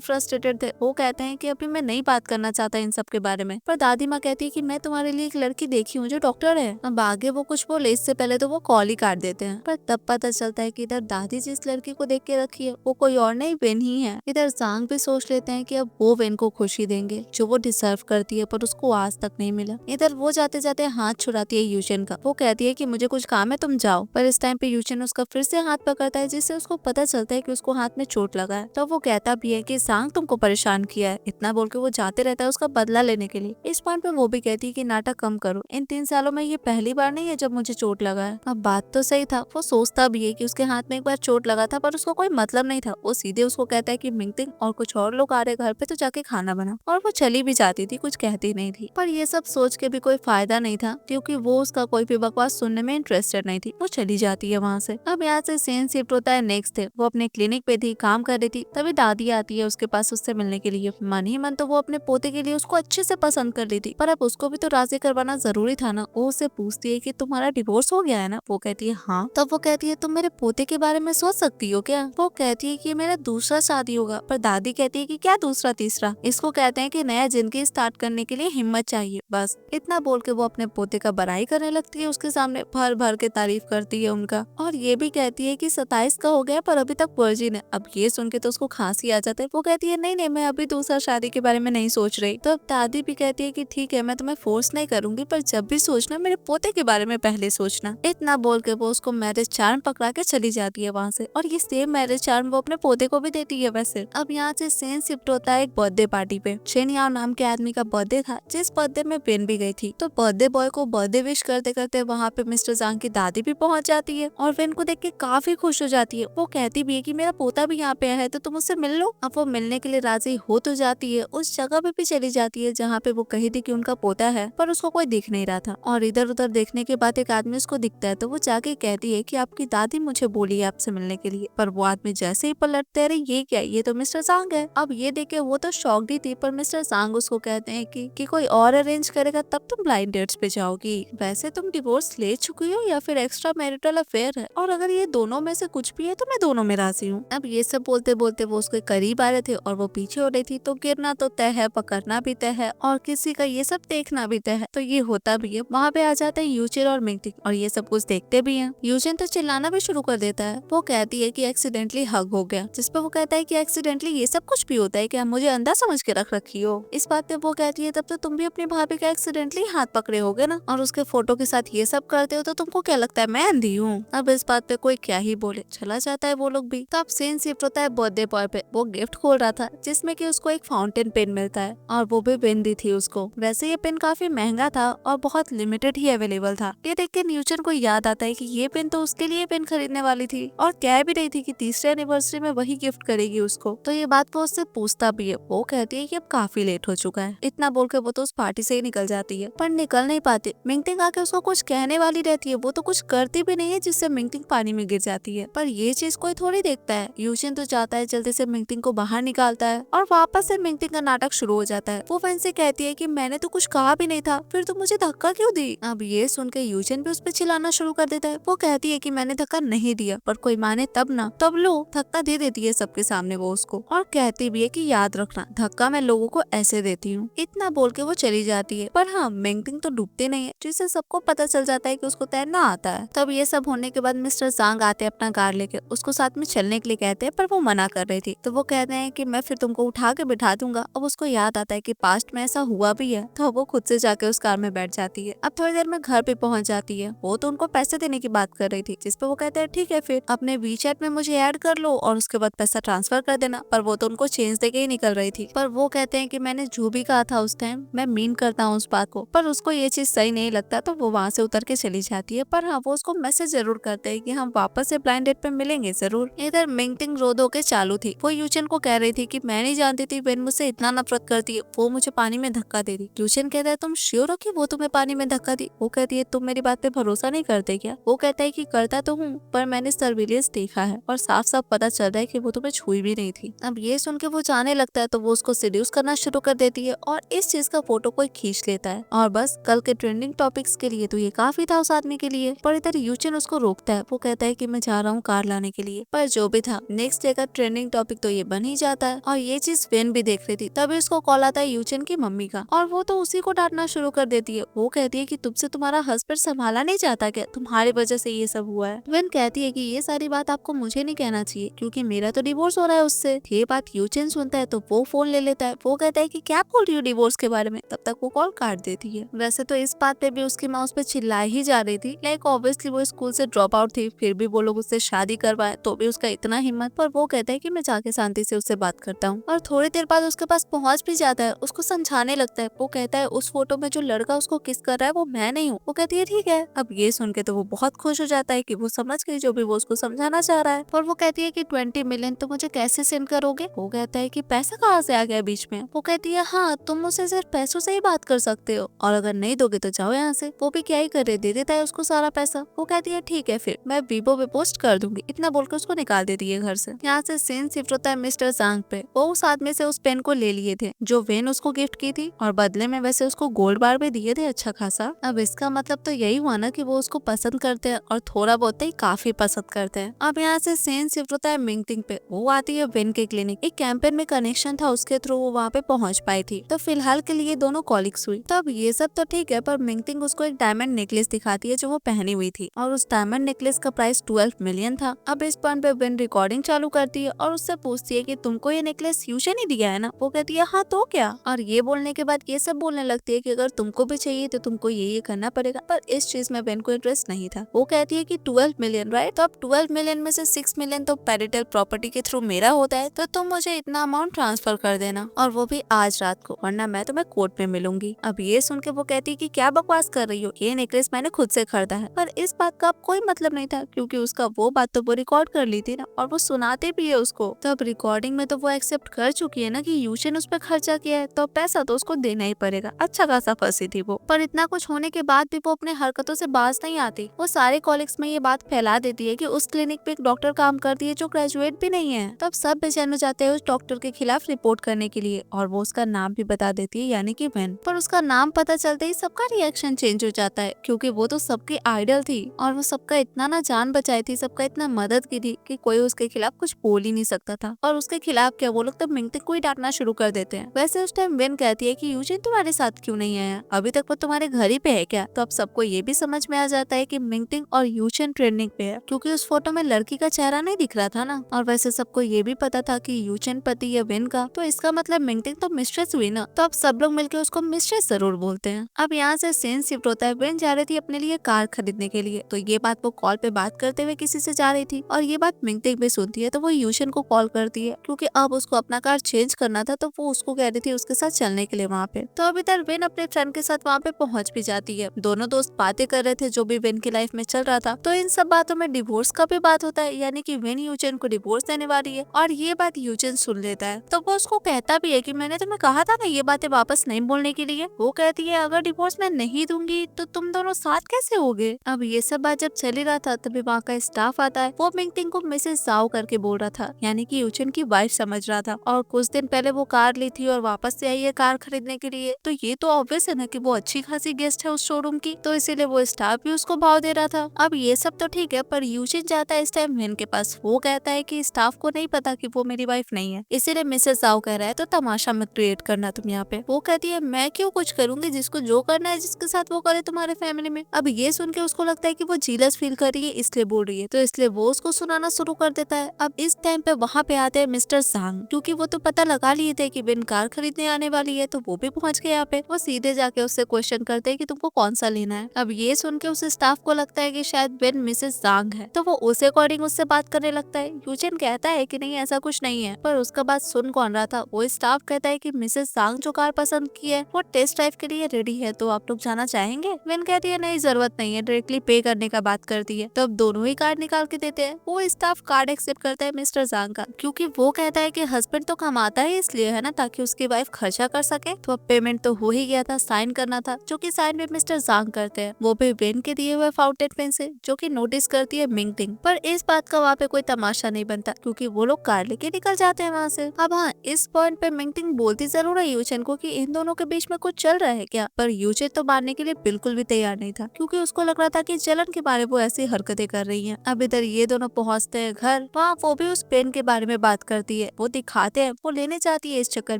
फ्रस्ट्रेटेड थे। वो कहते हैं कि अभी मैं नहीं बात करना चाहता इन सब के बारे में, पर दादी माँ कहती है कि मैं तुम्हारे लिए एक लड़की देखी हूँ जो डॉक्टर है। अब आगे वो कुछ बोले इससे पहले तो वो कॉल ही काट देते हैं, पर तब पता चलता है कि इधर दादी जिस लड़की को देख के रखी है वो कोई और नहीं, वेन ही है। इधर सांग भी सोच लेते हैं कि अब वो वेन को खुशी देंगे जो वो डिजर्व करती है, पर उसको आज तक नहीं मिला। इधर वो जाते जाते हाथ छुड़ाती है यूशन का। वो कहती है कि मुझे कुछ काम है, तुम जाओ। पर इस टाइम पे यूशन उसका फिर से हाथ पकड़ता है, जिससे उसको पता चलता है कि उसको हाथ में चोट लगा है। तो वो कहता भी है कि सांग तुमको परेशान किया है। इतना बोल के वो जाते रहता है उसका बदला लेने के लिए। इस पॉइंट पे वो भी कहती है कि नाटक कम करो, इन 3 सालों में ये पहली बार नहीं है जब मुझे चोट लगा है। अब बात तो सही था, वो सोचता भी है कि उसके हाथ में एक बार चोट लगा था, पर उसको कोई मतलब नहीं था। वो सीधे उसको कहता है कि मिंगटिंग और कुछ और लोग आ रहे घर पे, तो जाके खाना बना। और वो चली भी जाती थी, कुछ कहती नहीं थी। पर ये सब सोच के भी कोई फायदा नहीं था, क्योंकि वो उसका कोई भी बकवास सुनने में इंटरेस्टेड नहीं थी। वो चली जाती है वहाँ से। अब यहाँ से सीन शिफ्ट होता है नेक्स्ट डे। वो अपने क्लिनिक पे थी, काम कर रही थी, तभी दादी आती है उसके पास उससे मिलने के लिए। मन ही मन तो वो अपने पोते के लिए उसको अच्छे से पसंद कर ली थी, पर अब उसको भी तो राजी करवाना जरूरी था ना। वो उससे पूछती है कि तुम्हारा डिवोर्स हो गया है ना। वो कहती है हाँ। तब वो कहती है तुम मेरे पोते के बारे में सोच सकती हो क्या। वो कहती है कि मेरा दूसरा शादी होगा, पर दादी कहती है कि क्या दूसरा तीसरा। इसको कहते हैं कि नया जिंदगी स्टार्ट करने के लिए हिम्मत चाहिए, बस इतना बोल के वो अपने पोते का बड़ाई करने लगती है। उसके सामने भर भर के तारीफ करती है उनका, और ये भी कहती है कि 27 का हो गया पर अभी तक वर्जिन है। अब ये सुन के तो उसको खांसी आ जाता है। वो कहती है नहीं नहीं, मैं अभी दूसरा शादी के बारे में नहीं सोच रही। तो अब दादी भी कहती है कि ठीक है, मैं तुम्हें फोर्स नहीं करूंगी, पर जब भी सोचना मेरे पोते के बारे में पहले सोचना। इतना बोल के वो उसको मैरिज चार्म पकड़ा के चली जाती है वहाँ से, और ये सेम मैरिज चार्म वो अपने पोते को भी देती है वैसे। अब यहाँ से सीन शिफ्ट होता है एक बर्थडे पार्टी पे। शेन याओ नाम के आदमी का बर्थडे था, जिस बर्थडे में बेन भी गई थी। तो बर्थडे बॉय को बर्थडे विश करते करते वहाँ पे मिस्टर जांग की दादी भी पहुंच जाती है, और वेन को देख के काफी खुश हो जाती है। वो कहती भी है कि मेरा पोता भी यहाँ पे है, तो तुम उससे मिल लो। अब वो मिलने के लिए राजी हो तो जाती है, उस जगह पे भी चली जाती है जहाँ पे वो कही थी कि उनका पोता है, पर उसको कोई दिख नहीं रहा था। और इधर उधर देखने के बाद एक आदमी उसको दिखता है, तो वो जाके कहती है कि आपकी दादी मुझे बोली है आपसे मिलने के लिए। पर वो आदमी जैसे ही पलटते, अरे ये क्या, ये तो मिस्टर सांग है। अब ये देख के वो तो शॉक्ड ही थी, पर मिस्टर सांग उसको कहते हैं कि कोई और अरेंज करेगा तब तुम ब्लाइंड डेट्स पे जाओगी। वैसे तुम डिवोर्स ले चुकी हो या फिर एक्स्ट्रा मैरिटल अफेयर है, और अगर ये दोनों में से कुछ भी है तो मैं दोनों में राजी हूँ। अब ये सब बोलते बोलते वो उसके करीब आ रहे थे और वो पीछे हो रही थी। तो गिरना तो तय है, पकड़ना भी तय है, और किसी का ये सब देखना भी तय है। तो ये होता भी है। वहाँ पे आ जाते हैं यूचिन और मिंगटिंग, और ये सब कुछ देखते भी हैं। यूचिन तो चिल्लाना भी शुरू कर देता है। वो कहती है कि एक्सीडेंटली हग हो गया, जिसपे वो कहता है कि एक्सीडेंटली ये सब कुछ भी होता है क्या, मुझे अंधा समझ के रख रखी हो। इस बात पे वो कहती है तब तो तुम भी अपनी भाभी का एक्सीडेंटली हाथ पकड़े होगे ना, और उसके फोटो के साथ ये सब करते हो, तो तुमको क्या लगता है मैं अंधी हूँ। अब इस बात पे कोई क्या ही बोले, चला जाता है वो लोग भी। तो अब सीन शिफ्ट होता है बर्थडे बॉय पे। वो गिफ्ट खोल रहा था, जिसमें कि उसको एक फाउंटेन पेन मिलता है, और वो भी पेन दी थी उसको। वैसे ये पेन काफी महंगा था और बहुत लिमिटेड ही अवेलेबल था। ये देख के न्यूचन को याद आता है कि ये पेन तो उसके लिए पेन खरीदने वाली थी, और कह भी रही थी कि तीसरे एनिवर्सरी में वही गिफ्ट करेगी उसको। तो ये बात वो उससे पूछता भी है। वो कहती है कि अब काफी लेट हो चुका है। इतना बोल के वो तो उस पार्टी से ही निकल जाती है, पर निकल नहीं पाती। मिंगटिंग आके उसको कुछ कहने वाली रहती है, वो तो कुछ करती भी नहीं है, जिससे मिंगटिंग पानी में गिर जाती है। पर ये चीज कोई थोड़ी देखता है। यूचिन तो चाहता है जल्दी से मिंगटिंग को बाहर निकालता है, और वापस से मिंगटिंग का नाटक शुरू हो जाता है। वो वेन से कहती है कि मैंने तो कुछ कहा भी नहीं था, फिर तुम मुझे धक्का क्यों दी। अब ये सुन के यूचिन भी उस पर चिल्लाना शुरू कर देता है। वो कहती है कि मैंने धक्का नहीं दिया, पर कोई माने तब ना। तब लो, धक्का दे देती है सबके सामने वो उसको, और कहती भी है कि याद रखना, धक्का मैं लोगों को ऐसे देती हूँ। इतना बोल के वो चली जाती है। पर हाँ, मिंगटिंग तो डूबती नहीं है, जिससे सबको पता चल जाता है कि उसको तैरना आता है। तब ये सब होने के बाद मिस्टर सांग आते हैं अपना कार लेके, उसको साथ में चलने के लिए कहते हैं, पर वो मना कर रही थी। तो वो कहते हैं कि मैं फिर तुमको उठा के बिठा दूंगा। अब उसको याद आता है कि पास्ट में ऐसा हुआ भी है, तो वो खुद से जाके उस कार में बैठ जाती है। अब थोड़ी देर में घर पे पहुंच जाती है। वो तो उनको पैसे देने की बात कर रही थी, जिसपे वो कहते हैं ठीक है, फिर अपने वीचैट में मुझे ऐड कर लो और उसके बाद पैसा ट्रांसफर कर देना। पर वो तो उनको चेंज देके ही निकल रही थी। पर वो कहते हैं कि मैंने जो भी कहा था उस टाइम, मैं मीन करता हूँ उस बात को। पर उसको ये चीज सही नहीं लगता, तो वो वहाँ से उतर के चली जाती है। पर हाँ, वो उसको मैसेज जरूर करते हैं कि हम वापस से ब्लाइंड डेट पे मिलेंगे जरूर। इधर मिंगटिंग रो धो के चालू थी थी वो यूचन को कह रही थी कि मैं नहीं जानती थी वेन मुझसे इतना नफरत करती है, वो मुझे पानी में धक्का दे दी। यूचन कहता है तुम श्योर हो कि वो तुम्हें पानी में धक्का दी? वो कहती है तुम मेरी बात पे भरोसा नहीं करते क्या? वो कहता है कि करता तो हूँ, पर मैंने सर्विलेंस देखा है और साफ साफ पता चल रहा है कि वो तुम्हें छुई भी नहीं थी। अब ये सुन के वो जाने लगता है तो वो उसको सिड्यूस करना शुरू कर देती है और इस चीज का फोटो कोई खींच लेता है। और बस कल के ट्रेंडिंग टॉपिक्स के लिए तो ये काफी था उस आदमी के लिए, पर इधर यूचन उसको रोकता है। वो कहता है कि मैं जा रहा हूँ कार लाने के लिए। पर जो भी था, नेक्स्ट डे का ट्रेंडिंग टॉपिक तो ये बन ही जाता है और ये चीज वेन भी देख रही थी। तभी उसको कॉल आता है यूचन की मम्मी का और वो तो उसी को डांटना शुरू कर देती है। वो कहती है कि तुमसे तुम्हारा हस्बैंड संभाला नहीं जाता क्या? तुम्हारी वजह से ये सब हुआ है। वेन कहती है कि ये सारी बात आपको मुझे नहीं कहना चाहिए क्योंकि मेरा तो डिवोर्स हो रहा है उससे। ये बात यूचन सुनता है तो वो फोन ले लेता है। वो कहता है कि क्या बोल रही हो डिवोर्स के बारे में? तब तक वो कॉल काट देती है। वैसे तो इस बात पे भी उसकी माँ उस पर चिल्लाई ही जा रही थी। लाइक ऑब्वियसली वो स्कूल से ड्रॉप आउट थी, फिर भी वो लोग उससे शादी करवाए तो भी उसका इतना हिम्मत। पर वो कहता है कि मैं जाके शांति से उससे बात करता हूँ और थोड़ी देर बाद उसके पास पहुंच भी जाता है, उसको समझाने लगता है। वो कहता है उस फोटो में जो लड़का उसको किस कर रहा है वो मैं नहीं हूँ। वो कहती है ठीक है। अब ये सुन के तो वो बहुत खुश हो जाता है कि वो समझ गई जो भी वो उसको समझाना चाह रहा है। पर वो कहती है कि 20 मिलियन तो मुझे कैसे सेंड करोगे? वो कहता है कि पैसा कहाँ से आ गया बीच में? वो कहती है हाँ, तुम मुझसे सिर्फ पैसों से ही बात कर सकते हो और अगर नहीं दोगे तो जाओ यहाँ से। वो भी क्या ही करे, दे देता है उसको सारा पैसा। वो कहती है ठीक है फिर मैं वीबो पे पोस्ट कर दूंगी। इतना बोलकर उसको निकाल देती है घर से। यहाँ से सीन शिफ्ट होता है मिस्टर सांग पे। वो उस आदमी से उस पेन को ले लिए थे जो वेन उसको गिफ्ट की थी और बदले में वैसे उसको गोल्ड बार भी दिए थे अच्छा खासा। अब इसका मतलब तो यही हुआ ना कि वो उसको पसंद करते हैं और थोड़ा बहुत ही काफी पसंद करते हैं। अब यहाँ से सीन शिफ्ट होता है मिंगटिंग पे। वो आती है वेन के क्लिनिक। एक कैंपेन में कनेक्शन था उसके थ्रू वो वहाँ पे पहुंच पाई थी, तो फिलहाल के लिए दोनों कॉलिग्स हुई। तो अब ये सब तो ठीक है, पर मिंगटिंग उसको एक डायमंड नेकलेस दिखाती है जो वो पहनी हुई थी और उस डायमंड नेकलेस का प्राइस 12 मिलियन था। अब इस पॉइंट पे वेन रिकॉर्डिंग चालू करती है और उससे पूछती है कि तुमको ये नेकलेस यूशन ही दिया है ना? वो कहती है हाँ तो क्या? और ये बोलने के बाद ये सब बोलने लगती है कि अगर तुमको भी चाहिए तो तुमको ये करना पड़ेगा। पर इस चीज में वेन को इंटरेस्ट नहीं था। वो कहती है कि 12 मिलियन राइट, तो अब 12 मिलियन में से 6 मिलियन तो पैरिटल प्रॉपर्टी के थ्रू मेरा होता है, तो तुम मुझे इतना अमाउंट ट्रांसफर कर देना और वो भी आज रात को, वरना मैं तुम्हें कोर्ट में मिलूंगी। अब ये सुन के वो कहती है कि क्या बकवास कर रही हो, ये नेकलेस मैंने खुद से खरीदा है। पर इस बात का अब कोई मतलब नहीं था क्योंकि उसका वो बात तो वो रिकॉर्ड कर ली थी ना और वो सुनाते भी है उसको। तो अब रिकॉर्डिंग में तो वो एक्सेप्ट कर चुकी है ना कि यूशन उस पर खर्चा किया है, तो पैसा तो उसको देना ही पड़ेगा। अच्छा खासा फंसी थी वो। पर इतना कुछ होने के बाद भी वो अपने हरकतों से बाज नहीं आती। वो सारे कॉलेज में ये बात फैला देती है कि उस क्लिनिक पे एक डॉक्टर काम करती है जो ग्रेजुएट भी नहीं है। तब सब बेचैन हो जाते हैं उस डॉक्टर के खिलाफ रिपोर्ट करने के लिए और वो उसका नाम भी बता देती है यानी कि वेन। पर उसका नाम पता चलते ही सबका रिएक्शन चेंज हो जाता है क्योंकि वो तो सबकी आइडल थी और वो सबका इतना ना जान बचाई थी, सबका इतना मदद की थी कि कोई उसके खिलाफ कुछ बोल ही नहीं सकता था। और उसके खिलाफ क्या, वो लोग तो मिंगटिंग को ही डांटना शुरू कर देते हैं। वैसे उस टाइम वेन कहती है कि यूजिन तुम्हारे साथ क्यों नहीं आया, अभी तक वो तुम्हारे घर ही पे है क्या? तो अब सबको ये भी समझ में आ जाता है कि मिंगटिंग और यूजिन ट्रेंडिंग पे है क्योंकि उस फोटो में लड़की का चेहरा नहीं दिख रहा था ना। और वैसे सबको ये भी पता था कि यूजिन पति है वेन का, तो इसका मतलब मिंगटिंग तो मिस्ट्रेस हुई ना। तो अब सब लोग मिलकर उसको मिस्ट्रेस जरूर बोलते हैं। अब यहाँ से सीन शिफ्ट होता है। वेन जा रही थी अपने लिए कार खरीदने के लिए, तो ये बात वो कॉल पे बात करते हुए किसी से जा रही थी और ये बात मिंगटिंग भी सुनती है। तो वो यूशन को कॉल करती है क्योंकि अब उसको अपना कार चेंज करना था, तो वो उसको कह रही थी उसके साथ चलने के लिए वहाँ पे। तो अभी तक वेन अपने फ्रेंड के साथ वहाँ पे पहुंच भी जाती है। दोनों दोस्त बातें कर रहे थे जो भी वेन की लाइफ में चल रहा था। तो इन सब बातों में डिवोर्स का भी बात होता है, यानी कि वेन यूचन को डिवोर्स देने वाली है और ये बात यूचन सुन लेता है। तो वो उसको कहता भी है कि मैंने तुम्हें कहा था ना ये बातें वापस नहीं बोलने के लिए। वो कहती है अगर डिवोर्स मैं नहीं दूंगी तो तुम दोनों साथ कैसे होगे? अब ये सब बात जब चल ही रहा था तभी वहाँ का स्टाफ आता है। वो मिंगटिंग को मिसेस जाओ करके बोल रहा था, यानी कि यूचन की वाइफ समझ रहा था और कुछ दिन पहले वो कार ली थी और वापस से आई है कार खरीदने के लिए। तो ये तो ऑब्वियस है ना कि वो अच्छी खासी गेस्ट है उस शोरूम की, तो इसीलिए वो स्टाफ भी उसको भाव दे रहा था। अब ये सब तो ठीक है, पर यूजिन जाता है इस टाइम वेन के पास। वो कहता है कि स्टाफ को नहीं पता कि वो मेरी वाइफ नहीं है, इसीलिए मिसेस जाओ कह रहा है तो तमाशा मत क्रिएट करना तुम यहाँ पे। वो कहती है मैं क्यों कुछ करूंगी, जिसको जो करना है जिसके साथ वो करे तुम्हारे फैमिली में। अब ये सुन के उसको लगता है कि वो जीलस फील कर रही है इसलिए बोल रही है, तो इसलिए वो उसको सुनाना शुरू कर देता है। अब इस टाइम पे वहाँ पे आते हैं मिस्टर सांग, क्योंकि वो तो पता लगा लिए थे कि वेन कार खरीदने आने वाली है, तो वो भी पहुंच गए यहाँ पे। वो सीधे जाके उससे क्वेश्चन करते हैं कि तुमको कौन सा लेना है। अब ये सुन के उस स्टाफ को लगता है कि शायद वेन मिसेस सांग है, तो वो उस अकॉर्डिंग उससे बात करने लगता है। यूजिन कहता है कि नहीं ऐसा कुछ नहीं है, पर उसका बात सुन कौन रहा था। वो स्टाफ कहता है कि मिसेस सांग जो कार पसंद की है वो टेस्ट ड्राइव के लिए रेडी है, तो आप लोग जाना चाहेंगे? वेन कहती है नहीं जरूरत नहीं है, डायरेक्टली पे करने का बात करती है। तो अब दोनों ही कार्ड निकाल के देते हैं। वो स्टाफ कार्ड एक्सेप्ट करता है मिस्टर सांग का, क्योंकि वो कहता है कि हस्बैंड तो कमाता ही इसलिए है ना ताकि उसकी वाइफ खर्चा कर सके। तो अब पेमेंट तो हो ही गया था, साइन करना था, जो कि साइन भी मिस्टर जांग करते हैं, वो भी वेन के दिए हुए फाउंटेन पेन से, जो कि नोटिस करती है मिंगटिंग। पर इस बात का वहाँ पे कोई तमाशा नहीं बनता क्योंकि वो लोग कार लेके निकल जाते हैं वहाँ से। अब हाँ, इस पॉइंट पे मिंगटिंग बोलती जरूर है यूचेन को कि इन दोनों के बीच में कुछ चल रहा है क्या, पर यूचेन तो मानने के लिए बिल्कुल भी तैयार नहीं था क्योंकि उसको लग रहा था कि जलन के बारे में वो ऐसी हरकतें कर रही है। अब इधर ये दोनों पहुँचते हैं घर, वहाँ वो भी उस पेन के बारे में बात करती है, वो दिखाते हैं, वो लेने जाती है, इस चक्कर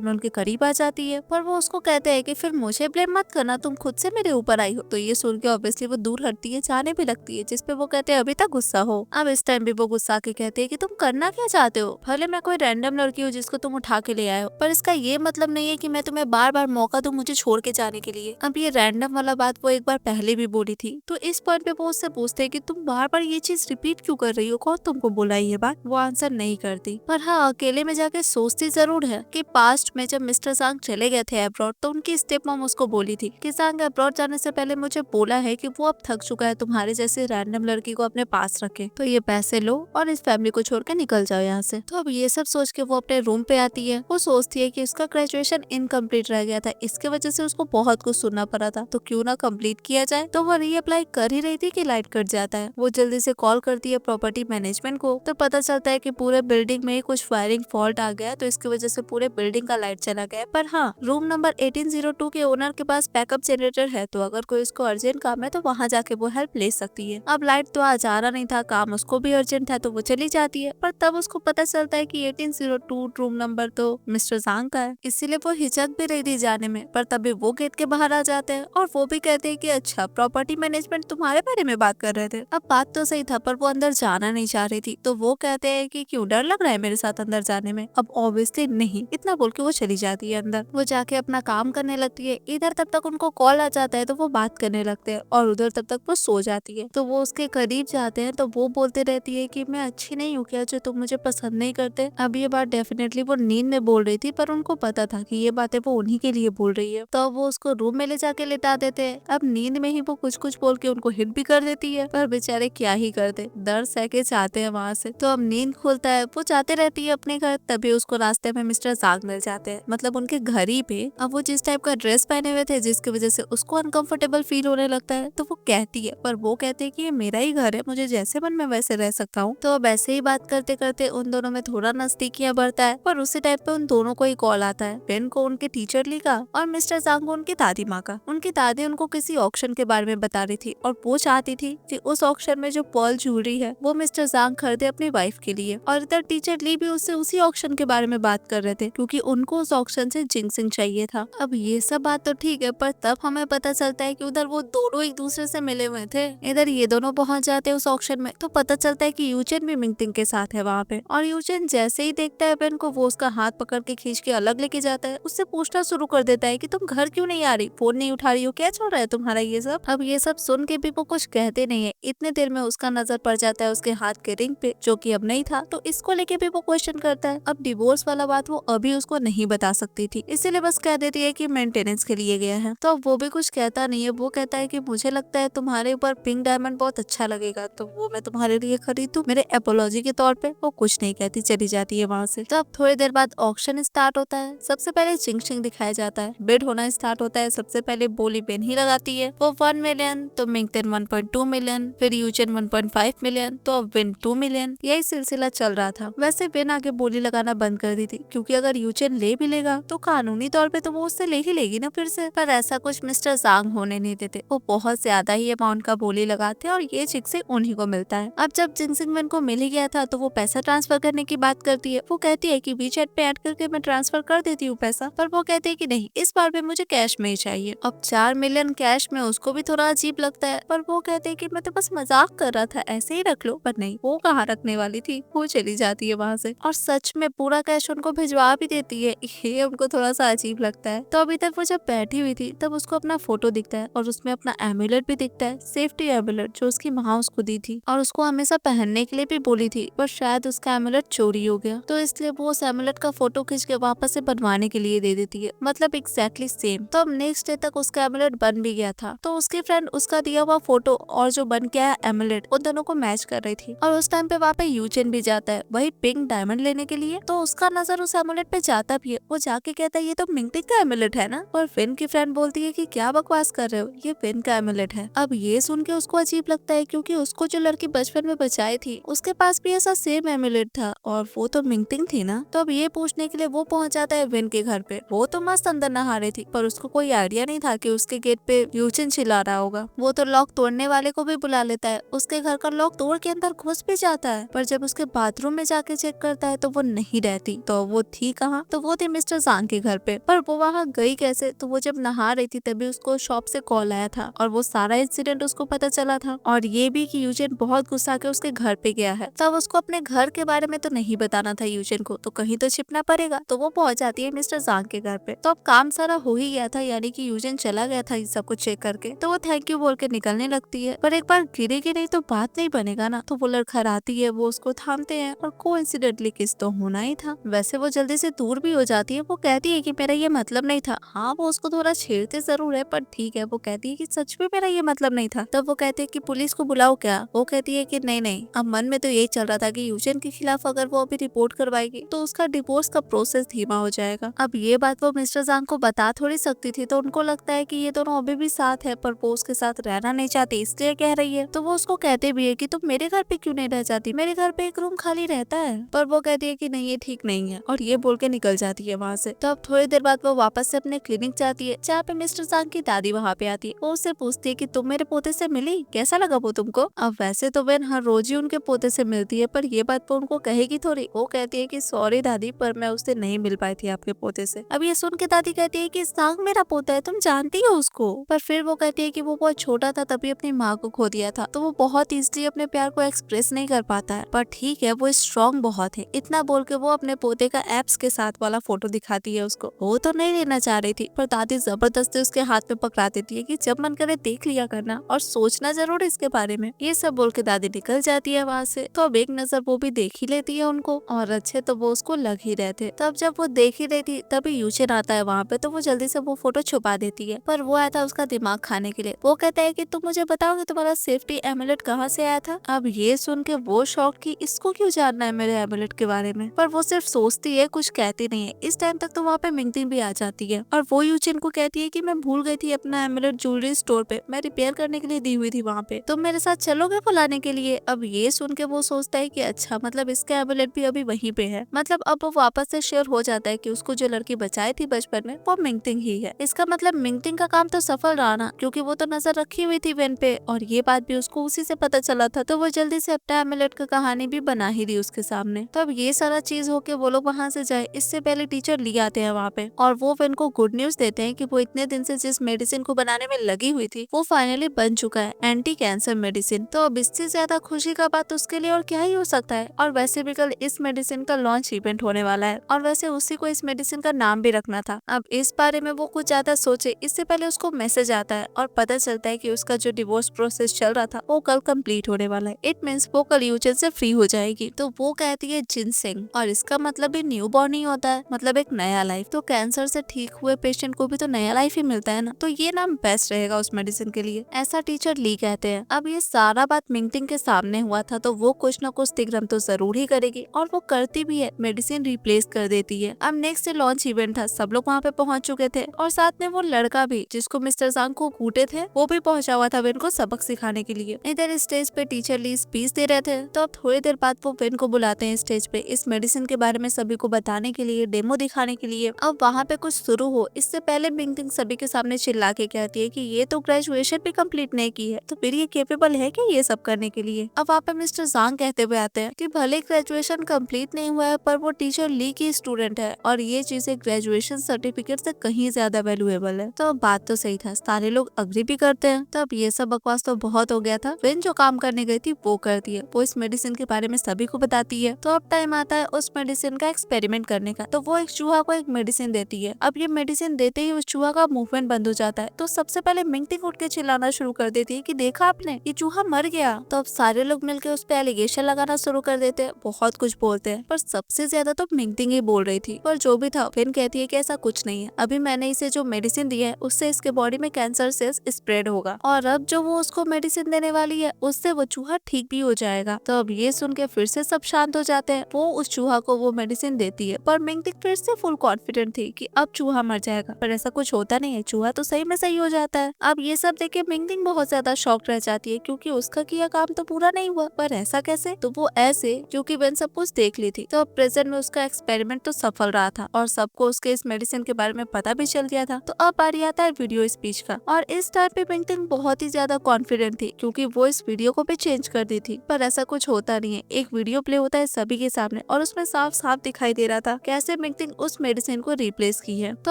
में उनके करीब आ जाती है, पर वो उसको कहते हैं कि फिर मुझे ब्लेम मत करना, तुम खुद से मेरे ऊपर आई हो। तो ये सुन के ऑब्वियसली वो दूर हटती है, जाने भी लगती है, जिसपे वो कहते हैं अभी तक गुस्सा हो। अब इस टाइम भी वो गुस्सा के कहते हैं कि तुम करना क्या चाहते हो, भले मैं कोई रैंडम लड़की हूँ जिसको तुम उठा के ले आए हो, पर इसका ये मतलब नहीं है कि मैं तुम्हें बार बार मौका दूं मुझे छोड़ के जाने के लिए। अब ये रैंडम वाला बात वो एक बार पहले भी बोली थी, तो इस पॉइंट पे वो उससे पूछते हैं कि तुम बार बार ये चीज रिपीट क्यों कर रही हो, कौन तुमको बोला ये बात। वो आंसर नहीं करती, पर हाँ अकेले में जाके सोचती जरूर है कि पास्ट में जब मिस्टर सांग चले गए थे अब्रॉड, तो उनकी स्टेप मॉम उसको बोली थी कि सांग अब्रॉड जाने से पहले मुझे बोला है कि वो अब थक चुका है तुम्हारे जैसे रैंडम लड़की को अपने पास रखे, तो ये पैसे लो और इस फैमिली को छोड़ के निकल जाओ यहाँ से। तो अब ये सब सोच के वो अपने रूम पे आती है, वो सोचती है कि उसका ग्रेजुएशन इनकम्प्लीट रह गया था, इसके वजह से उसको बहुत कुछ सुनना पड़ा था, तो क्यों ना कंप्लीट किया जाए। तो वो रीअप्लाई कर ही रही थी कि लाइट कट जाता है, वो जल्दी से कॉल करती है प्रॉपर्टी मैनेजमेंट को, तो पता चलता है कि पूरे बिल्डिंग में कुछ वायरिंग फॉल्ट आ गया, तो इसकी वजह से पूरे बिल्डिंग का लाइट चला गया। पर हाँ, रूम नंबर 1802 के ओनर के पास बैकअप जनरेटर है, तो अगर कोई उसको अर्जेंट काम है तो वहाँ जाके वो हेल्प ले सकती है। अब लाइट तो आज आ रहा नहीं था, काम उसको भी अर्जेंट था, तो वो चली जाती है, पर तब उसको पता चलता है कि 1802 रूम नंबर तो मिस्टर जांग का है, इसीलिए वो हिचक भी रही थी जाने में, पर तभी वो गेट के बाहर आ जाते हैं और वो भी कहते हैं कि अच्छा प्रॉपर्टी मैनेजमेंट तुम्हारे बारे में बात कर रहे थे। अब बात तो सही था, पर वो अंदर जाना नहीं चाह रही थी, तो वो कहते हैं कि क्यों डर लग रहा है मेरे साथ अंदर जाने में। अब ऑब्वियसली नहीं, इतना बोल के वो चली जाती है अंदर, वो जाके अपना काम करने लगती है। इधर तब तक उनको कॉल आ जाता है, तो वो बात करने लगते हैं, और उधर तब तक वो सो जाती है। तो वो उसके करीब जाते हैं, तो वो बोलते रहती है कि मैं अच्छी नहीं हूँ क्या जो तुम मुझे पसंद नहीं करते। अब ये बात डेफिनेटली वो नींद में बोल रही थी, पर उनको पता था कि ये बातें वो उन्हीं के लिए बोल रही है, तो वो उसको रूम में ले जाके लेटा देते हैं। अब नींद में ही वो कुछ कुछ बोल के उनको हिट भी कर देती है, पर बेचारे क्या ही करते, दर्द सह के जाते हैं वहाँ से। तो अब नींद खुलता है, वो जाते रहती है अपने घर, तभी उसको रास्ते में मिस्टर जांग मिल जाते हैं, मतलब उनके घर ही पे। अब वो जिस टाइप का ड्रेस पहने हुए थे, जिसकी वजह से उसको अनकंफर्टेबल फील होने लगता है, तो वो कहती है, पर वो कहते हैं कि ये मेरा ही घर है, मुझे जैसे मन में वैसे रह सकता हूँ। तो अब ऐसे ही बात करते करते उन दोनों में थोड़ा नजदीकियां बढ़ता है, पर उसी टाइप पे उन दोनों को ही कॉल आता है, बेन को उनके टीचर ली का और मिस्टर जांग को उनकी दादी माँ का। उनकी दादी उनको किसी ऑक्शन के बारे में बता रही थी, और वो चाहती थी कि उस ऑक्शन में जो पर्ल ज्वेलरी है वो मिस्टर जांग खरीदे अपनी वाइफ के लिए, और इधर टीचर ली भी उससे उसी ऑक्शन के बारे में बात कर रहे थे, क्योंकि उनको उस ऑक्शन से जिंक्सिंग चाहिए था। अब ये सब बात तो ठीक है, पर तब हमें पता चलता है कि उधर वो दोनों एक दूसरे से मिले हुए थे। इधर ये दोनों पहुंच जाते हैं उस ऑक्शन में, तो पता चलता है कि यूचेन भी मिंगटिंग के साथ है वहाँ पे, और यूचेन जैसे ही देखता है बेन को, वो उसका हाथ पकड़ के खींच के अलग लेके जाता है, उससे पूछना शुरू कर देता है कि तुम घर क्यों नहीं आ रही, फोन नहीं उठा रही हो, क्या चल रहा है तुम्हारा ये सब। अब ये सब सुन के भी वो कुछ कहते नहीं है। इतने देर में उसका नजर पड़ जाता है उसके हाथ के रिंग पे, जो कि अब नहीं था, तो इसको लेके भी वो क्वेश्चन करता है। अब डिवोर्स वाला बात वो अभी उसको नहीं बता सकती थी, इसीलिए बस कह देती है कि मेंटेनेंस के लिए गया है। तो अब वो भी कुछ कहता नहीं है, वो कहता है कि मुझे लगता है तुम्हारे ऊपर पिंक डायमंड बहुत अच्छा लगेगा, तो वो मैं तुम्हारे लिए खरीदूं मेरे एपोलॉजी के तौर पे। वो कुछ नहीं कहती, चली जाती है वहाँ से। तो अब थोड़ी देर बाद ऑक्शन स्टार्ट होता है। सबसे पहले चिंग दिखाया जाता है, बिड होना स्टार्ट होता है। सबसे पहले बोली बेन ही लगाती है, वो 1 मिलियन, तो मिंगटेन 1.2 मिलियन, फिर यूचेन 1.5 मिलियन, तो अब विन 2 मिलियन। यही सिलसिला चल रहा था। वैसे बेन आगे बोली लगाना बंद कर दी थी, क्योंकि अगर यूचेन ले भी लेगा तो कानूनी तौर पे तो वो उससे ले ही लेगी ना फिर से, पर ऐसा कुछ मिस्टर जांग होने नहीं देते। वो बहुत ज्यादा ही अमाउंट का बोली लगाते हैं, और ये चिक से उन्हीं को मिलता है। अब जब जिंगसिंग बेन को मिल ही गया था, तो वो पैसा ट्रांसफर करने की बात करती है। वो कहती है कि वीचैट पे ऐड करके मैं ट्रांसफर कर देती हूँ पैसा, पर वो कहते हैं कि नहीं, इस बार भी मुझे कैश में ही चाहिए। अब 4 मिलियन कैश में उसको भी थोड़ा अजीब लगता है, पर वो कहते हैं कि मैं तो बस मजाक कर रहा था, ऐसे ही रख लो। पर नहीं, वो कहाँ रखने वाली थी, वो चली जाती है वहाँ से, और सच में पूरा कैश उनको भिजवा भी देती है। ये उनको थोड़ा सा अजीब लगता है। तो अभी तक वो जब बैठी हुई थी, तब उसको अपना फोटो दिखता है, और उसमें अपना एमुलेट भी दिखता है, सेफ्टी एमुलेट, जो उसकी माँ उसको दी थी, और उसको हमेशा पहनने के लिए भी बोली थी, पर शायद उसका एमुलेट चोरी हो गया, तो इसलिए वो उस एमुलेट का फोटो खींच के वापस से बनवाने के लिए दे देती है, मतलब एग्जैक्टली सेम। तो अब नेक्स्ट डे तक उसका एमुलेट बन भी गया था, तो उसकी फ्रेंड उसका दिया हुआ फोटो और जो बन गया एमुलेट, उन दोनों को मैच कर रही थी। और उस टाइम पे वहाँ पे यूचेन भी जाता है, वही पिंक डायमंड लेने के लिए। तो उसका नजर उस एमुलेट पे जाता भी है। वो जाके कहता है ये तो मिंगटिंग का एमुलेट है ना। और फिन की फ्रेंड बोलती है कि क्या बकवास कर रहे हो, ये फिन का एमुलेट है। अब ये सुन के उसको अजीब लगता है क्योंकि उसको जो लड़की बचपन में बचाई थी उसके पास भी ऐसा सेम एमुलेट था और वो तो मिंगटिंग थी ना। तो अब ये पूछने के लिए वो पहुंच जाता है विन के घर पे। वो तो मस्त अंदर नहा रही थी पर उसको कोई आइडिया नहीं था कि उसके गेट पे यूचिन चिल्ला रहा होगा। वो तो लॉक तोड़ने वाले को भी बुला लेता है, उसके घर का लॉक तोड़ के अंदर घुस भी जाता है। पर जब उसके बाथरूम में जाके चेक करता है तो वो नहीं रहती। तो वो थी कहाँ? तो वो थी मिस्टर जांग के घर पे। पर वो वहाँ गई कैसे? तो वो जब नहा रही थी तभी उसको शॉप से कॉल आया था और वो सारा इंसिडेंट उसको पता चला था। और ये भी कि यूजिन बहुत गुस्सा के उसके घर पे गया है। तब उसको अपने घर के बारे में तो नहीं बताना था यूजिन को, तो कहीं तो छिपना पड़ेगा। तो वो पहुंच जाती है मिस्टर जांग के घर पे। तो अब काम सारा हो ही गया था, यानी कि यूजिन चला गया था सब कुछ चेक करके। तो वो थैंक यू बोल के निकलने लगती है। पर एक बार गिरेगी नहीं तो बात नहीं बनेगा ना। तो वो लड़खड़ाती है, वो उसको थामते हैं और कोइंसिडेंटली किस तो होना ही था। वैसे वो जल्दी से दूर भी हो जाती है। वो कहती है कि मेरा ये मतलब नहीं था। हाँ वो उसको थोड़ा छेड़ते जरूर है पर ठीक है। वो कहती है कि सच में मेरा ये मतलब नहीं था। तब वो कहते हैं कि पुलिस को बुलाओ क्या? वो कहती है कि नहीं। अब मन में तो यही चल रहा था कि यूजिन के खिलाफ अगर वो अभी रिपोर्ट करवाएगी तो उसका डिवोर्स का प्रोसेस धीमा हो जाएगा। अब ये बात वो मिस्टर जांग को बता थोड़ी सकती थी। तो उनको लगता है कि ये दोनों अभी भी साथ है पर वो उसके साथ रहना नहीं चाहती इसलिए कह रही है। तो वो उसको कहते भी है कि तुम मेरे घर पे क्यों नहीं रह जाती, मेरे घर पे एक रूम खाली रहता है। पर वो कहती है कि नहीं ये ठीक नहीं है और ये बोल के निकल जाती है वहाँ से। तो अब थोड़ी देर बाद वो वापस से अपने क्लिनिक जाती है जहाँ पे मिस्टर जांग की दादी वहाँ पे आती है। वो उससे पूछती है कि तुम मेरे पोते से मिली, कैसा लगा वो तुमको? अब वैसे तो वेन हर रोज ही उनके पोते से मिलती है पर ये बात वो उनको कहेगी थोड़ी। वो कहती है कि सॉरी दादी पर मैं उससे नहीं मिल पाई थी आपके पोते से। अब ये सुन के दादी कहती है कि जांग मेरा पोता है, तुम जानती हो उसको। पर फिर वो कहती है कि वो बहुत छोटा था तभी अपनी माँ को खो दिया था, तो वो बहुत इजीली अपने प्यार को एक्सप्रेस नहीं कर पाता है। पर ठीक है वो स्ट्रॉन्ग बहुत है। इतना बोल के वो अपने पोते का एप्स के साथ वाला फोटो दिखाती है उसको। वो तो नहीं लेना चाह रही थी पर दादी जबरदस्ती उसके हाथ में पकड़ा देती है कि जब मन करे देख लिया करना और सोचना जरूर इसके बारे में। ये सब बोल के दादी निकल जाती है वहाँ से। तो अब एक नजर वो भी देख ही लेती है उनको और अच्छे तो वो उसको लग ही रहे थे। तब जब वो देख ही रही थी तभी यूजिन आता है वहाँ पे। तो वो जल्दी से वो फोटो छुपा देती है पर वो आया था उसका दिमाग खाने के लिए। वो कहता है कि तुम मुझे बताओगे तुम्हारा सेफ्टी एमुलेट कहाँ से आया था? अब ये सुन के वो शॉक की इसको क्यों जानना है मेरे एमुलेट के बारे में। पर वो सिर्फ सोचती है, कुछ कहती नहीं है। इस टाइम तक तो वहाँ पे मिंगटिंग भी आ जाती है और वो यूजिन को कहती है कि मैं भूल गई थी अपना एमुलेट ज्वेलरी स्टोर पे, मैं रिपेयर करने के लिए दी हुई थी वहाँ पे, तुम मेरे साथ चलोगे वो लाने के लिए? अब ये सुन के वो सोचता है कि अच्छा मतलब इसका एमुलेट भी अभी वहीं पे है। मतलब अब वो वापस से श्योर हो जाता है कि उसको जो लड़की बचाई थी बचपन में वो मिंगटिंग ही है। इसका मतलब मिंगटिंग का काम तो सफल रहा ना, क्योंकि वो तो नजर रखी हुई थी वेन पे और ये बात भी उसको उसी से पता चला था। तो वो जल्दी से अपना एमुलेट का कहानी भी बना ही दी उसके सामने। तो अब ये सारा चीज होके वो लोग वहाँ से जाए इससे पहले टीचर ली आते हैं वहाँ पे और वो वेन को गुड न्यूज देते हैं कि वो इतने दिन से जिस मेडिसिन को बनाने में लगी हुई थी वो फाइनली बन चुका है, एंटी कैंसर मेडिसिन। तो अब इससे ज्यादा खुशी का बात उसके लिए और क्या ही हो सकता है। और वैसे भी कल इस मेडिसिन का लॉन्च इवेंट होने वाला है और वैसे उसी को इस मेडिसिन का नाम भी रखना था। अब इस बारे में वो कुछ ज्यादा सोचे इससे पहले उसको मैसेज आता है और पता चलता है कि उसका जो डिवोर्स प्रोसेस चल रहा था वो कल कंप्लीट होने वाला है। इट मींस वो कल यूजन से फ्री हो जाएगी। तो वो कहती है जिनसिंग और इसका मतलब भी न्यू बॉर्न ही होता है, मतलब एक नया लाइफ। तो कैंसर से ठीक हुए पेशेंट को भी तो नया लाइफ ही मिलता है ना, तो ये नाम बेस्ट रहेगा उस मेडिसिन के लिए, ऐसा टीचर ली कहते हैं। अब ये सारा बात मिंगटिंग के सामने हुआ था तो वो कुछ न कुछ तिग्रम तो जरूर ही करेगी और वो करती भी है, मेडिसिन रिप्लेस कर देती है। अब नेक्स्ट डे लॉन्च इवेंट था, सब लोग वहाँ पे पहुंच चुके थे और साथ में वो लड़का भी जिसको मिस्टर जांग को कूटे थे वो भी पहुंचा हुआ था वेन को सबक सिखाने के लिए। इधर स्टेज पे टीचर ली स्पीच दे रहे थे। तो अब थोड़ी देर बाद वो वेन को बुलाते हैं स्टेज पे इस मेडिसिन के बारे में सभी को बताने के लिए, डेमो दिखाने के लिए। अब वहाँ पे कुछ शुरू हो इससे पहले मिंगटिंग सभी के सामने चिल्ला के कहती है कि ये तो ग्रेजुएशन भी कंप्लीट नहीं की है तो फिर ये केपेबल है क्या ये सब करने के लिए? अब वहाँ पे मिस्टर जांग कहते हुए आते हैं कि भले ग्रेजुएशन कंप्लीट नहीं हुआ है पर वो टीचर ली की स्टूडेंट है और ये चीजें ग्रेजुएशन सर्टिफिकेट से कहीं ज्यादा वैल्यूएबल है। तो बात तो सही था, सारे लोग अग्री भी करते हैं। तो अब ये सब बकवास तो बहुत हो गया था। वेन जो काम करने गई थी वो करती है, वो इस मेडिसिन के बारे में सभी को बताती है। तो अब टाइम आता है उस मेडिसिन का एक्सपेरिमेंट करने का। तो वो एक चूहा को एक मेडिसिन देती है। अब ये मेडिसिन देते ही उस चूहा का मूवमेंट बंद हो जाता है। तो सबसे पहले मिंगटिंग उठ के चिल्लाना शुरू कर देती है कि देखा आपने, ये चूहा मर गया। तो अब सारे लोग मिलकर उस पे एलिगेशन लगाना शुरू कर देते हैं, बहुत कुछ बोलते हैं पर सबसे ज्यादा तो मिंगटिंग ही बोल रही थी। पर जो भी था वेन कहती है कि ऐसा कुछ नहीं है, अभी मैंने इसे जो मेडिसिन दी है उससे इसके बॉडी में कैंसर सेल्स स्प्रेड होगा और अब जो वो उसको मेडिसिन देने वाली है उससे वो चूहा ठीक भी हो जाएगा। तो अब ये सुन के फिर से सब शांत शांत हो जाते हैं। वो उस चूहा को वो मेडिसिन देती है, पर मिंगटिंग फिर से फुल कॉन्फिडेंट थी कि अब चूहा मर जाएगा, पर ऐसा कुछ होता नहीं है, चूहा तो सही में सही हो जाता है। अब ये सब देख के मिंगटिंग बहुत ज्यादा शॉक रह जाती है, क्योंकि उसका किया काम तो पूरा नहीं हुआ, पर ऐसा कैसे? तो वो ऐसे, क्योंकि वेन सब कुछ देख ली थी। तो अब प्रेजेंट में उसका एक्सपेरिमेंट तो सफल रहा था और सबको उसके इस मेडिसिन के बारे में पता भी चल गया था। तो अब बारी आता है वीडियो स्पीच का, और इस टाइम पे मिंगटिंग बहुत ही ज्यादा कॉन्फिडेंट थी, क्योंकि वो इस वीडियो को भी चेंज कर दी थी। पर ऐसा कुछ होता नहीं है। एक वीडियो प्ले होता है सभी के सामने, और उसमें साफ साफ दिखाई दे रहा था कैसे मिंगटिंग उस मेडिसिन को रिप्लेस की है। तो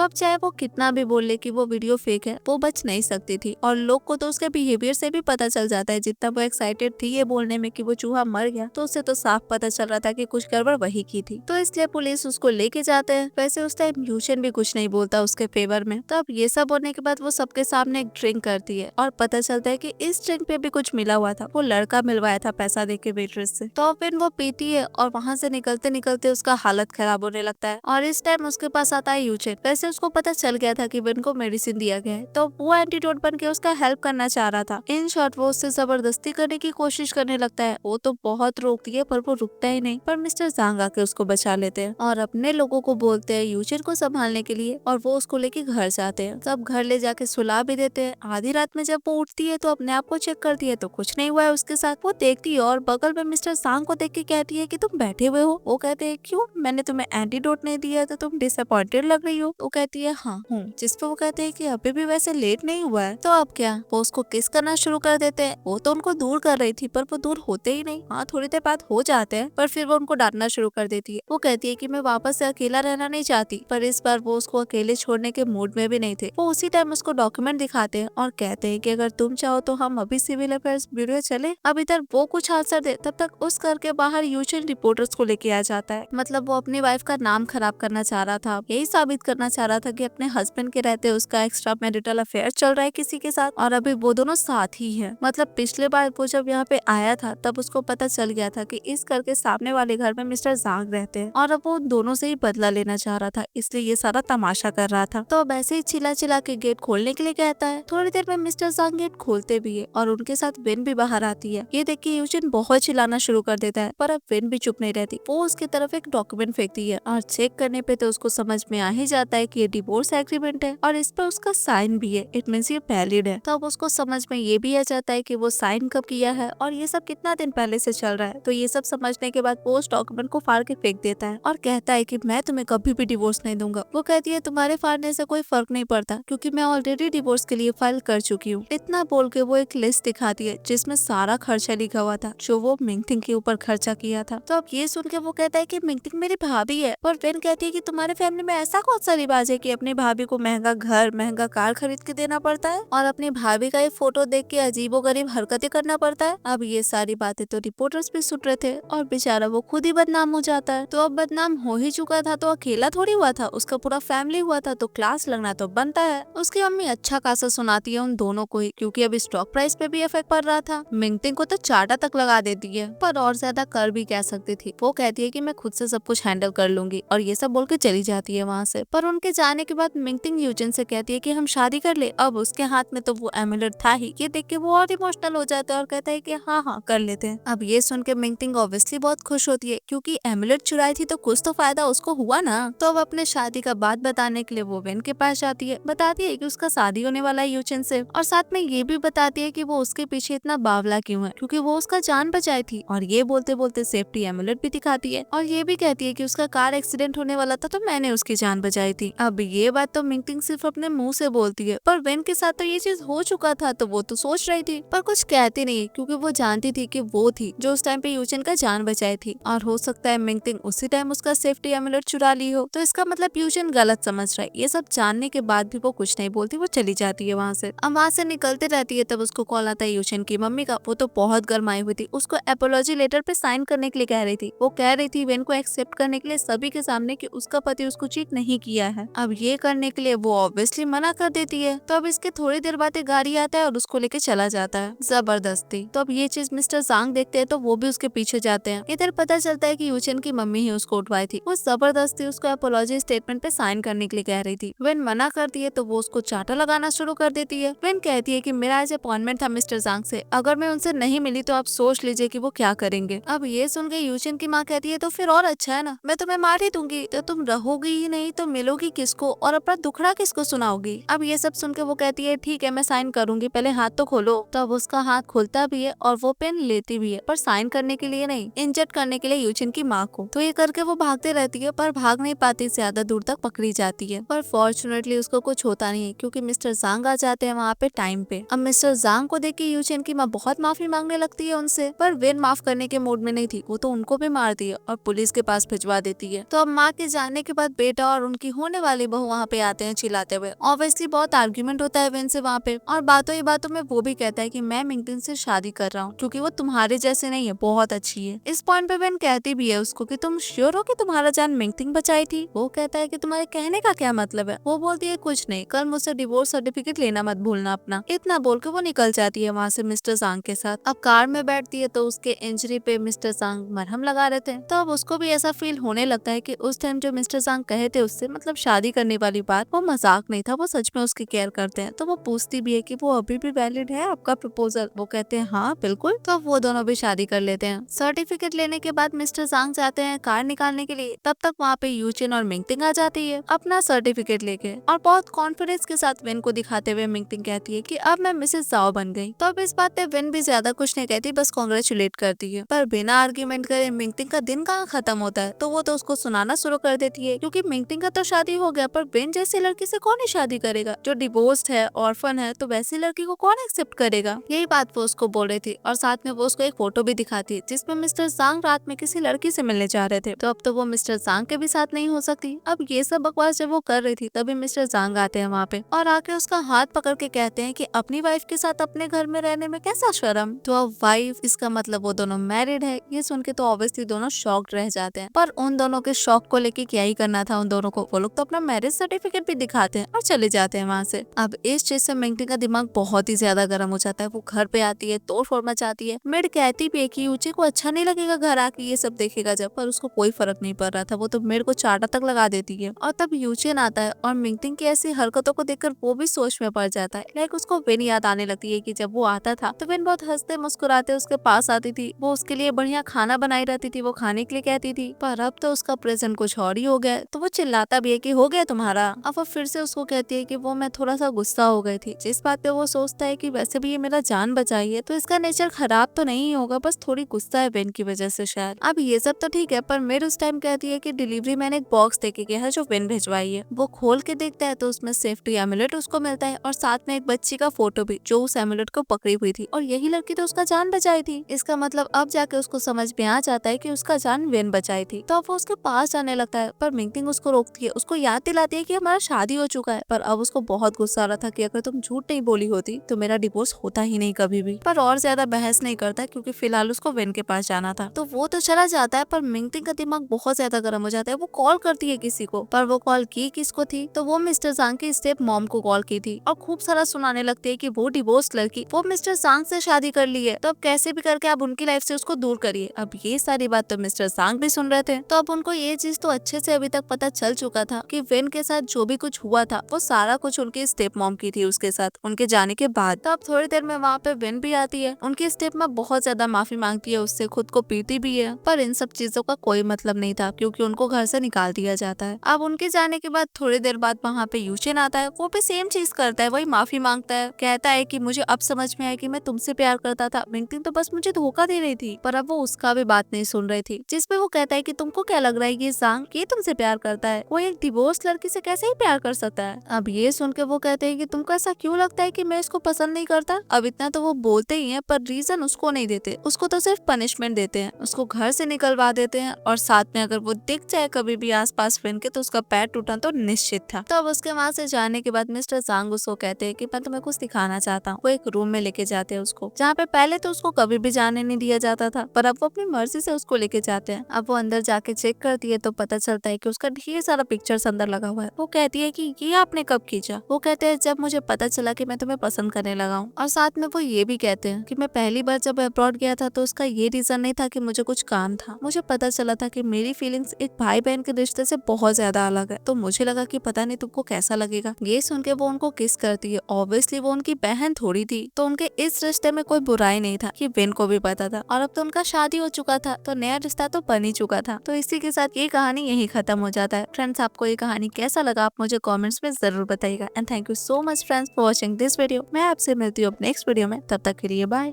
अब चाहे वो कितना भी बोल ले कि वो वीडियो फेक है, वो बच नहीं सकती थी। और लोग को तो उसके बिहेवियर से भी पता चल जाता है। जितना वो एक्साइटेड थी ये बोलने में कि वो चूहा मर गया, तो उससे तो साफ पता चल रहा था कि कुछ गड़बड़ वही की थी। तो इसलिए पुलिस उसको लेके जाते हैं। वैसे उस टाइम यूशन भी कुछ नहीं बोलता उसके फेवर में। तो अब ये सब होने के बाद वो सबके सामने एक ड्रिंक करती है, और पता चलता है कि इस ड्रिंक पे भी कुछ मिला हुआ था। वो लड़का मिलवाया था पैसा दे के वेट्रेस से। तो फिर वो पीती है, और वहाँ से निकलते निकलते उसका हालत खराब होने लगता है। और इस टाइम उसके पास आता है यूचेन। वैसे उसको पता चल गया था कि वेन को मेडिसिन दिया गया है, तो वो एंटीडोट बन के उसका हेल्प करना चाह रहा था। इन शॉर्ट वो उससे जबरदस्ती करने की कोशिश करने लगता है। वो तो बहुत रोकती है, पर वो रुकता ही नहीं। पर मिस्टर जांग आके उसको बचा लेते हैं और अपने लोगों को बोलते हैं यूचेन को संभालने के लिए, और वो उसको लेके घर जाते हैं। सब घर ले जाके सुला भी देते हैं। आधी रात में जब वो उठती है तो अपने आप को चेक करती है, तो कुछ नहीं हुआ है उसके साथ। वो देखती है और बगल में मिस्टर जांग को देख के कहती है कि तुम बैठे हुए हो। वो कहते हैं क्यों, मैंने तुम्हें एंटीडोट नहीं दिया तो तुम डिसअपॉइंटेड लग रही हो। वो कहती है हाँ हूँ। जिस पे वो कहते हैं कि अभी भी वैसे लेट नहीं हुआ है। तो अब क्या, वो उसको किस करना शुरू कर देते हैं। वो तो उनको दूर कर रही थी, पर वो दूर होते ही नहीं। हाँ थोड़ी देर बाद हो जाते हैं, पर फिर वो उनको डांटना शुरू कर देती है। वो कहती है कि मैं वापस से अकेला रहना नहीं चाहती, पर इस बार वो उसको अकेले छोड़ने के मूड में भी नहीं थे। वो उसी टाइम उसको डॉक्यूमेंट दिखाते हैं और कहते हैं कि अगर तुम चाहो तो हम अभी सिविल अफेयर्स ब्यूरो चले। अब इधर वो कुछ आंसर दे, तब तक उस घर के बाहर यूजुअल रिपोर्टर्स को लेके आ जाता है। मतलब वो अपनी वाइफ का नाम खराब करना चाह रहा था, यही साबित करना चाह रहा था कि अपने हस्बैंड के रहते उसका एक्स्ट्रा मैरिटल अफेयर चल रहा है किसी के साथ, और अभी वो दोनों साथ ही है। मतलब पिछले बार वो जब यहाँ पे आया था तब उसको पता चल गया था कि इस घर के सामने वाले घर में मिस्टर जांग रहते हैं, और अब वो दोनों से ही बदला लेना चाह रहा था, इसलिए ये सारा तमाशा कर रहा था। तो अब ऐसे ही चिल्ला चिल्ला के गेट खोलने के लिए कहता है। थोड़ी देर में मिस्टर जांग गेट खोलते भी है, और उनके साथ वेन भी बाहर आती है। ये देख के यूजिन बहुत चिल्लाना शुरू कर देता है, पर अब वेन भी चुप नहीं रहती। वो उसकी तरफ एक डॉक्यूमेंट फेंकती है, और चेक करने पे तो उसको समझ में आ ही जाता है कि ये डिवोर्स एग्रीमेंट है, और इस पर उसका साइन भी है। इट मीन्स ये वैलिड है। तो अब उसको समझ में ये भी आ जाता है कि वो साइन कब किया है, और ये सब कितना दिन पहले से चल रहा है। तो ये सब समझने के बाद वो उस डॉक्यूमेंट को फाड़ के फेंक देता है, और कहता है कि मैं तुम्हें कभी भी डिवोर्स नहीं दूंगा। वो कहती है तुम्हारे फाड़ने से कोई फर्क नहीं पड़ता, क्योंकि मैं ऑलरेडी डिवोर्स के लिए फाइल कर चुकी हूँ। इतना बोल के वो एक लिस्ट दिखाती है जिसमें सारा खर्चा लिखा हुआ था जो वो मिंगटिंग के ऊपर खर्चा किया था। तो अब ये सुन के वो कहता है कि मिंगटिंग मेरी भाभी है, पर वेन कहती है कि तुम्हारे फैमिली में ऐसा कौन सा रिवाज है कि अपनी भाभी को महंगा घर महंगा कार खरीद के देना पड़ता है, और अपनी भाभी का ये फोटो देख के अजीबोगरीब हरकतें करना पड़ता है। अब ये सारी बातें तो रिपोर्टर्स भी सुन रहे थे, और बेचारा वो खुद ही बदनाम हो जाता है। तो अब बदनाम हो ही चुका था तो अकेला थोड़ी हुआ था, उसका पूरा फैमिली हुआ था, तो क्लास लगना तो बनता है। उसकी मम्मी अच्छा खासा सुनाती है उन दोनों को ही, क्योंकि अब स्टॉक प्राइस पे भी इफेक्ट पड़ रहा था। मिंगटिंग को तो चाटा तक लगा देती है, पर और ज्यादा कर भी कह सकती थी। वो कहती है कि मैं खुद से सब कुछ हैंडल कर लूंगी, और ये सब बोल के चली जाती है वहाँ से। पर उनके जाने के बाद मिंगटिंग यूजिन से कहती है कि हम शादी कर ले। अब उसके हाथ में तो वो एमुलेट था ही। ये देख के वो और इमोशनल हो जाता है और कहता है कि हाँ हाँ कर लेते हैं। अब ये सुन के मिंगटिंग ऑब्वियसली बहुत खुश होती है, क्योंकि एमुलेट चुराई थी तो कुछ तो फायदा उसको हुआ ना। तो अब अपने शादी का बात बताने के लिए वो वेन के पास जाती है, बताती है कि उसका शादी होने वाला है यूजिन से, और साथ में ये भी बताती है कि वो उसके पीछे इतना बावला क्यों है, क्योंकि वो उसका जान बचाई थी। और ये बोलते बोलते सेफ्टी एमुलेट भी दिखाती है, और ये भी कहती है कि उसका कार एक्सीडेंट होने वाला था तो मैंने उसकी जान बचाई थी। अब ये बात तो मिंगटिंग सिर्फ अपने मुंह से बोलती है, पर वेन के साथ तो ये चीज हो चुका था, तो वो तो सोच रही थी पर कुछ कहती नहीं, क्योंकि वो जानती थी कि वो थी जो उस टाइम पे यूजिन का जान बचाई थी, और हो सकता है मिंगटिंग उसी टाइम उसका सेफ्टी एमुलेट चुरा ली हो। तो इसका मतलब यूजिन गलत समझ रहा है। ये सब जानने के बाद भी वो कुछ नहीं बोलती, वो चली जाती है वहाँ से। अब वहाँ से निकलते रहती है, तब उसको कॉल आता है यूजिन की मम्मी का। वो तो बहुत गर्माई हुई थी, उसको अपोलॉजी लेटर पे साइन करने के लिए कह रही थी। वो कह रही थी वेन को एक्सेप्ट करने के लिए सभी के सामने कि उसका पति उसको चीट नहीं किया है। अब ये करने के लिए वो ऑब्वियसली मना कर देती है। तो अब इसके थोड़ी देर बाद एक गाड़ी आता है और उसको लेके चला जाता है जबरदस्ती। तो अब ये चीज मिस्टर जांग देखते हैं तो वो भी उसके पीछे जाते हैं। इधर पता चलता है कि यूजिन की मम्मी ही उसको उठवाई थी। वो जबरदस्ती उसको अपोलॉजी स्टेटमेंट पे साइन करने के लिए कह रही थी। वेन मना करती है तो वो उसको चाटा लगाना शुरू कर देती है। वेन कहती है कि मेरा आज अपॉइंटमेंट था मिस्टर जांग से, अगर मैं उनसे नहीं मिली तो आप सोच लीजिए कि वो क्या करेंगे। अब ये सुन के यूचिन की माँ कहती है तो फिर और अच्छा है ना, मैं तुम्हें मार ही दूंगी, तो तुम रहोगी ही नहीं तो मिलोगी किसको और अपना दुखड़ा किसको सुनाओगी। अब ये सब सुन के वो कहती है ठीक है मैं साइन करूंगी, पहले हाथ तो खोलो। तब उसका हाथ खुलता भी है और वो पेन लेती भी है, पर साइन करने के लिए नहीं, इंजेक्ट करने के लिए यूचिन की माँ को। तो ये करके वो भागते रहती है पर भाग नहीं पाती, ज्यादा दूर तक पकड़ी जाती है। पर फॉर्चुनेटली उसको कुछ होता नहीं है क्योंकि मिस्टर जांग आ जाते हैं वहाँ पे टाइम पे। अब मिस्टर जांग को देख के यूचिन की माँ बहुत माफी मांगने लगती है उनसे, पर वेन माफ करने के मूड में नहीं थी, वो तो उनको भी मारती है और पुलिस के पास भिजवा देती है। तो अब माँ के जाने के बाद बेटा और उनकी होने वाली बहू वहाँ पे आते हैं चिल्लाते हुए। ऑब्वियसली बहुत आर्ग्यूमेंट होता है वेन से वहाँ पे, और बातों ही बातों में वो भी कहता है कि मैं मिंगटिन से शादी कर रहा हूँ क्योंकि वो तुम्हारे जैसे नहीं है, बहुत अच्छी है। इस पॉइंट पे वेन कहती भी है उसको कि तुम श्योर हो कि तुम्हारा जान मिंगटिन बचाई थी। वो कहता है कि तुम्हारे कहने का क्या मतलब है। वो बोलती है कुछ नहीं, कल मुझसे डिवोर्स सर्टिफिकेट लेना मत भूलना अपना। इतना बोल के वो निकल जाती है वहाँ से मिस्टर जांग के साथ। अब कार में बैठती है तो उसके इंजरी पे मिस्टर जांग मरहम लगा रहे थे, तो अब उसको भी ऐसा फील होने लगता है कि उस टाइम जो मिस्टर जांग कहे थे उससे, मतलब शादी करने वाली बात, वो मजाक नहीं था, वो सच में उसकी केयर करते हैं। तो वो पूछती भी है कि वो अभी भी वैलिड है आपका प्रपोजल। वो कहते हैं हाँ बिल्कुल। तो वो दोनों भी शादी कर लेते हैं। सर्टिफिकेट लेने के बाद मिस्टर जांग जाते हैं कार निकालने के लिए, तब तक वहाँ पे यूचिन और मिंगटिंग आ जाती है अपना सर्टिफिकेट लेके, और बहुत कॉन्फिडेंस के साथ वेन को दिखाते हुए मिंगटिंग कहती है कि अब मैं मिसेस जाओ बन गई। तो अब इस बात पे वेन भी ज्यादा कुछ नहीं कहती, बस कॉन्ग्रेचुलेट करती है। पर बिना आर्ग्यूमेंट करे मिंगटिंग का दिन कहाँ खत्म होता है, तो वो तो उसको सुनाना शुरू कर देती है क्योंकि मिंगटिंग का तो शादी हो गया, पर वेन जैसी लड़की से कौन ही शादी करेगा जो डिवोर्स्ड है, ऑर्फन है, तो वैसी लड़की को कौन एक्सेप्ट करेगा। यही बात वो उसको बोल रही थी, और साथ में वो उसको एक फोटो भी दिखाती है जिसमें मिस्टर जांग रात में किसी लड़की से मिलने जा रहे थे। तो अब तो वो मिस्टर जांग के भी साथ नहीं हो सकती। अब ये सब बकवास जब वो कर रही थी तभी मिस्टर जांग आते हैं वहाँ पे और आके उसका हाथ पकड़ के कहते हैं कि अपनी वाइफ के साथ अपने घर में रहने में कैसा शर्म। तो अब वाइफ, इसका मतलब वो दोनों मैरिड है। ये सुन के तो ऑब्वियसली दोनों शॉक्ड रह जाते हैं, पर उन दोनों के शौक को लेके क्या ही करना था उन दोनों को। वो लोग तो अपना मैरिज सर्टिफिकेट भी दिखाते हैं और चले जाते हैं वहाँ से। अब इस चीज से मिंगटिंग का दिमाग बहुत ही ज्यादा गर्म हो जाता है। वो घर पे आती है, तोड़ फोड़ मचाती है। मिड कहती भी है कि यूची को अच्छा नहीं लगेगा घर आके ये सब देखेगा जब, पर उसको कोई फर्क नहीं पड़ रहा था। वो तो मिड को चाटा तक लगा देती है। और तब यूचिन आता है और मिंगटिंग की ऐसी हरकतों को देखकर वो भी सोच में पड़ जाता है। लाइक उसको वेन याद आने लगती है कि जब वो आता था तो वेन बहुत हंसते मुस्कुराते उसके पास आती थी, वो उसके लिए बढ़िया खाना बनाई रहती थी, वो खाने के लिए कहती थी। पर अब तो उसका प्रेजेंट कुछ और ही हो गया, तो वो चिल्लाता भी है कि हो गया तुम्हारा। अब वो फिर से उसको कहती है कि वो मैं थोड़ा सा गुस्सा हो गई थी, जिस बात पे वो सोचता है कि वैसे भी ये मेरा जान बचाई है तो इसका नेचर खराब तो नहीं होगा, बस थोड़ी गुस्सा है वेन की वजह से शायद। अब ये सब तो ठीक है, पर मेरे उस टाइम कहती है कि डिलीवरी मैन एक बॉक्स देके गया है जो वेन भिजवाई है। वो खोल के देखता है तो उसमें सेफ्टी एमुलेट उसको मिलता है और साथ में एक बच्ची का फोटो भी जो उस एमुलेट को पकड़ी हुई थी, और यही लड़की तो उसका जान बचाई थी। इसका मतलब अब जाके उसको समझ में आ जाता है कि उसका जान वेन बचाई थी। तो अब वो उसके पास जाने लगता है, पर मिंगटिंग उसको रोकती है, उसको याद दिलाती है कि हमारा शादी हो चुका है। पर अब उसको बहुत गुस्सा आ रहा था कि अगर तुम झूठ नहीं बोली होती तो मेरा डिवोर्स होता ही नहीं कभी भी। पर और ज्यादा बहस नहीं करता क्योंकि फिलहाल उसको वेन के पास जाना था। तो वो तो चला जाता है, पर मिंगटिंग का दिमाग बहुत ज्यादा गर्म हो जाता है। वो कॉल करती है किसी को, पर वो कॉल की किसको थी, तो वो मिस्टर जांग की स्टेप मॉम को कॉल की थी और खूब सारा सुनाने लगती है कि वो डिवोर्स लड़की वो मिस्टर जांग से शादी कर ली है, तो अब कैसे भी करके आप उनकी लाइफ से उसको दूर करिए। अब ये सारी बात तो मिस्टर जांग भी सुन रहे थे। तो अब उनको ये चीज तो अच्छे से अभी तक पता चल चुका था कि वेन के साथ जो भी कुछ हुआ था वो सारा कुछ उनकी स्टेप मॉम की थी उसके साथ उनके जाने के बाद। तो अब थोड़ी देर में वहाँ पे वेन भी आती है, उनकी स्टेप मॉम बहुत ज्यादा माफी मांगती है उससे, खुद को पीती भी है, पर इन सब चीजों का कोई मतलब नहीं था क्योंकि उनको घर से निकाल दिया जाता है। अब उनके जाने के बाद थोड़ी देर बाद वहाँ पे यूचिन आता है, वो भी सेम चीज करता है, वही माफी मांगता है, कहता है कि मुझे अब समझ में आया कि मैं तुमसे प्यार करता था, मिंगटिंग तो बस मुझे धोखा दे रही थी। पर अब वो उसका भी बात नहीं सुन रही थी, जिसपे वो कहता है कि तुमको क्या लग रहा है ये जांग ये तुमसे प्यार करता है, कोई एक डिवोर्स लड़की से कैसे ही प्यार कर सकता है। अब ये सुन के वो कहते हैं कि तुमको ऐसा क्यों लगता है कि मैं इसको पसंद नहीं करता। अब इतना तो वो बोलते ही हैं, पर रीजन उसको नहीं देते, उसको तो सिर्फ पनिशमेंट देते हैं, उसको घर से निकलवा देते हैं, और साथ में अगर वो दिख जाए कभी भी आसपास वेन के तो उसका पैर टूटना तो निश्चित था। तो अब उसके वहाँ से जाने के बाद मिस्टर जांग उसको कहते हैं कि मैं तुम्हें कुछ दिखाना चाहता हूँ। वो एक रूम में लेके जाते हैं उसको, जहाँ पे पहले तो उसको कभी भी जाने नहीं दिया जाता था, पर अब वो अपनी मर्जी से उसको लेके जाते हैं। अब वो अंदर जाके चेक करती है तो पता चलता है कि उसका ढेर सारा पिक्चर्स अंदर लगा हुआ है। वो कहती है कि ये आपने कब खींचा। वो कहते हैं जब मुझे पता चला कि मैं तुम्हें पसंद करने लगा हूँ। और साथ में वो ये भी कहते हैं कि मैं पहली बार जब अब्रॉड गया था तो उसका ये रीजन नहीं था कि मुझे कुछ काम था, मुझे पता चला था कि मेरी फीलिंग्स एक भाई बहन के रिश्ते से बहुत ज्यादा अलग है, तो मुझे लगा कि पता नहीं तुमको कैसा लगेगा। ये सुन के वो उनको किस करती है। ऑब्वियसली वो उनकी बहन थोड़ी थी, तो उनके इस रिश्ते में कोई बुराई नहीं था, कि वेन को भी पता था। और अब तो उनका शादी हो चुका था तो नया रिश्ता तो बन ही चुका था। तो इसी के साथ ये कहानी यही खत्म हो जाता है। फ्रेंड्स, आपको ये कहानी कैसा लगा आप मुझे कमेंट्स में जरूर बताइएगा। And thank you so much friends for watching this video. मैं आपसे मिलती हूँ नेक्स्ट वीडियो में, तब तक के लिए बाय।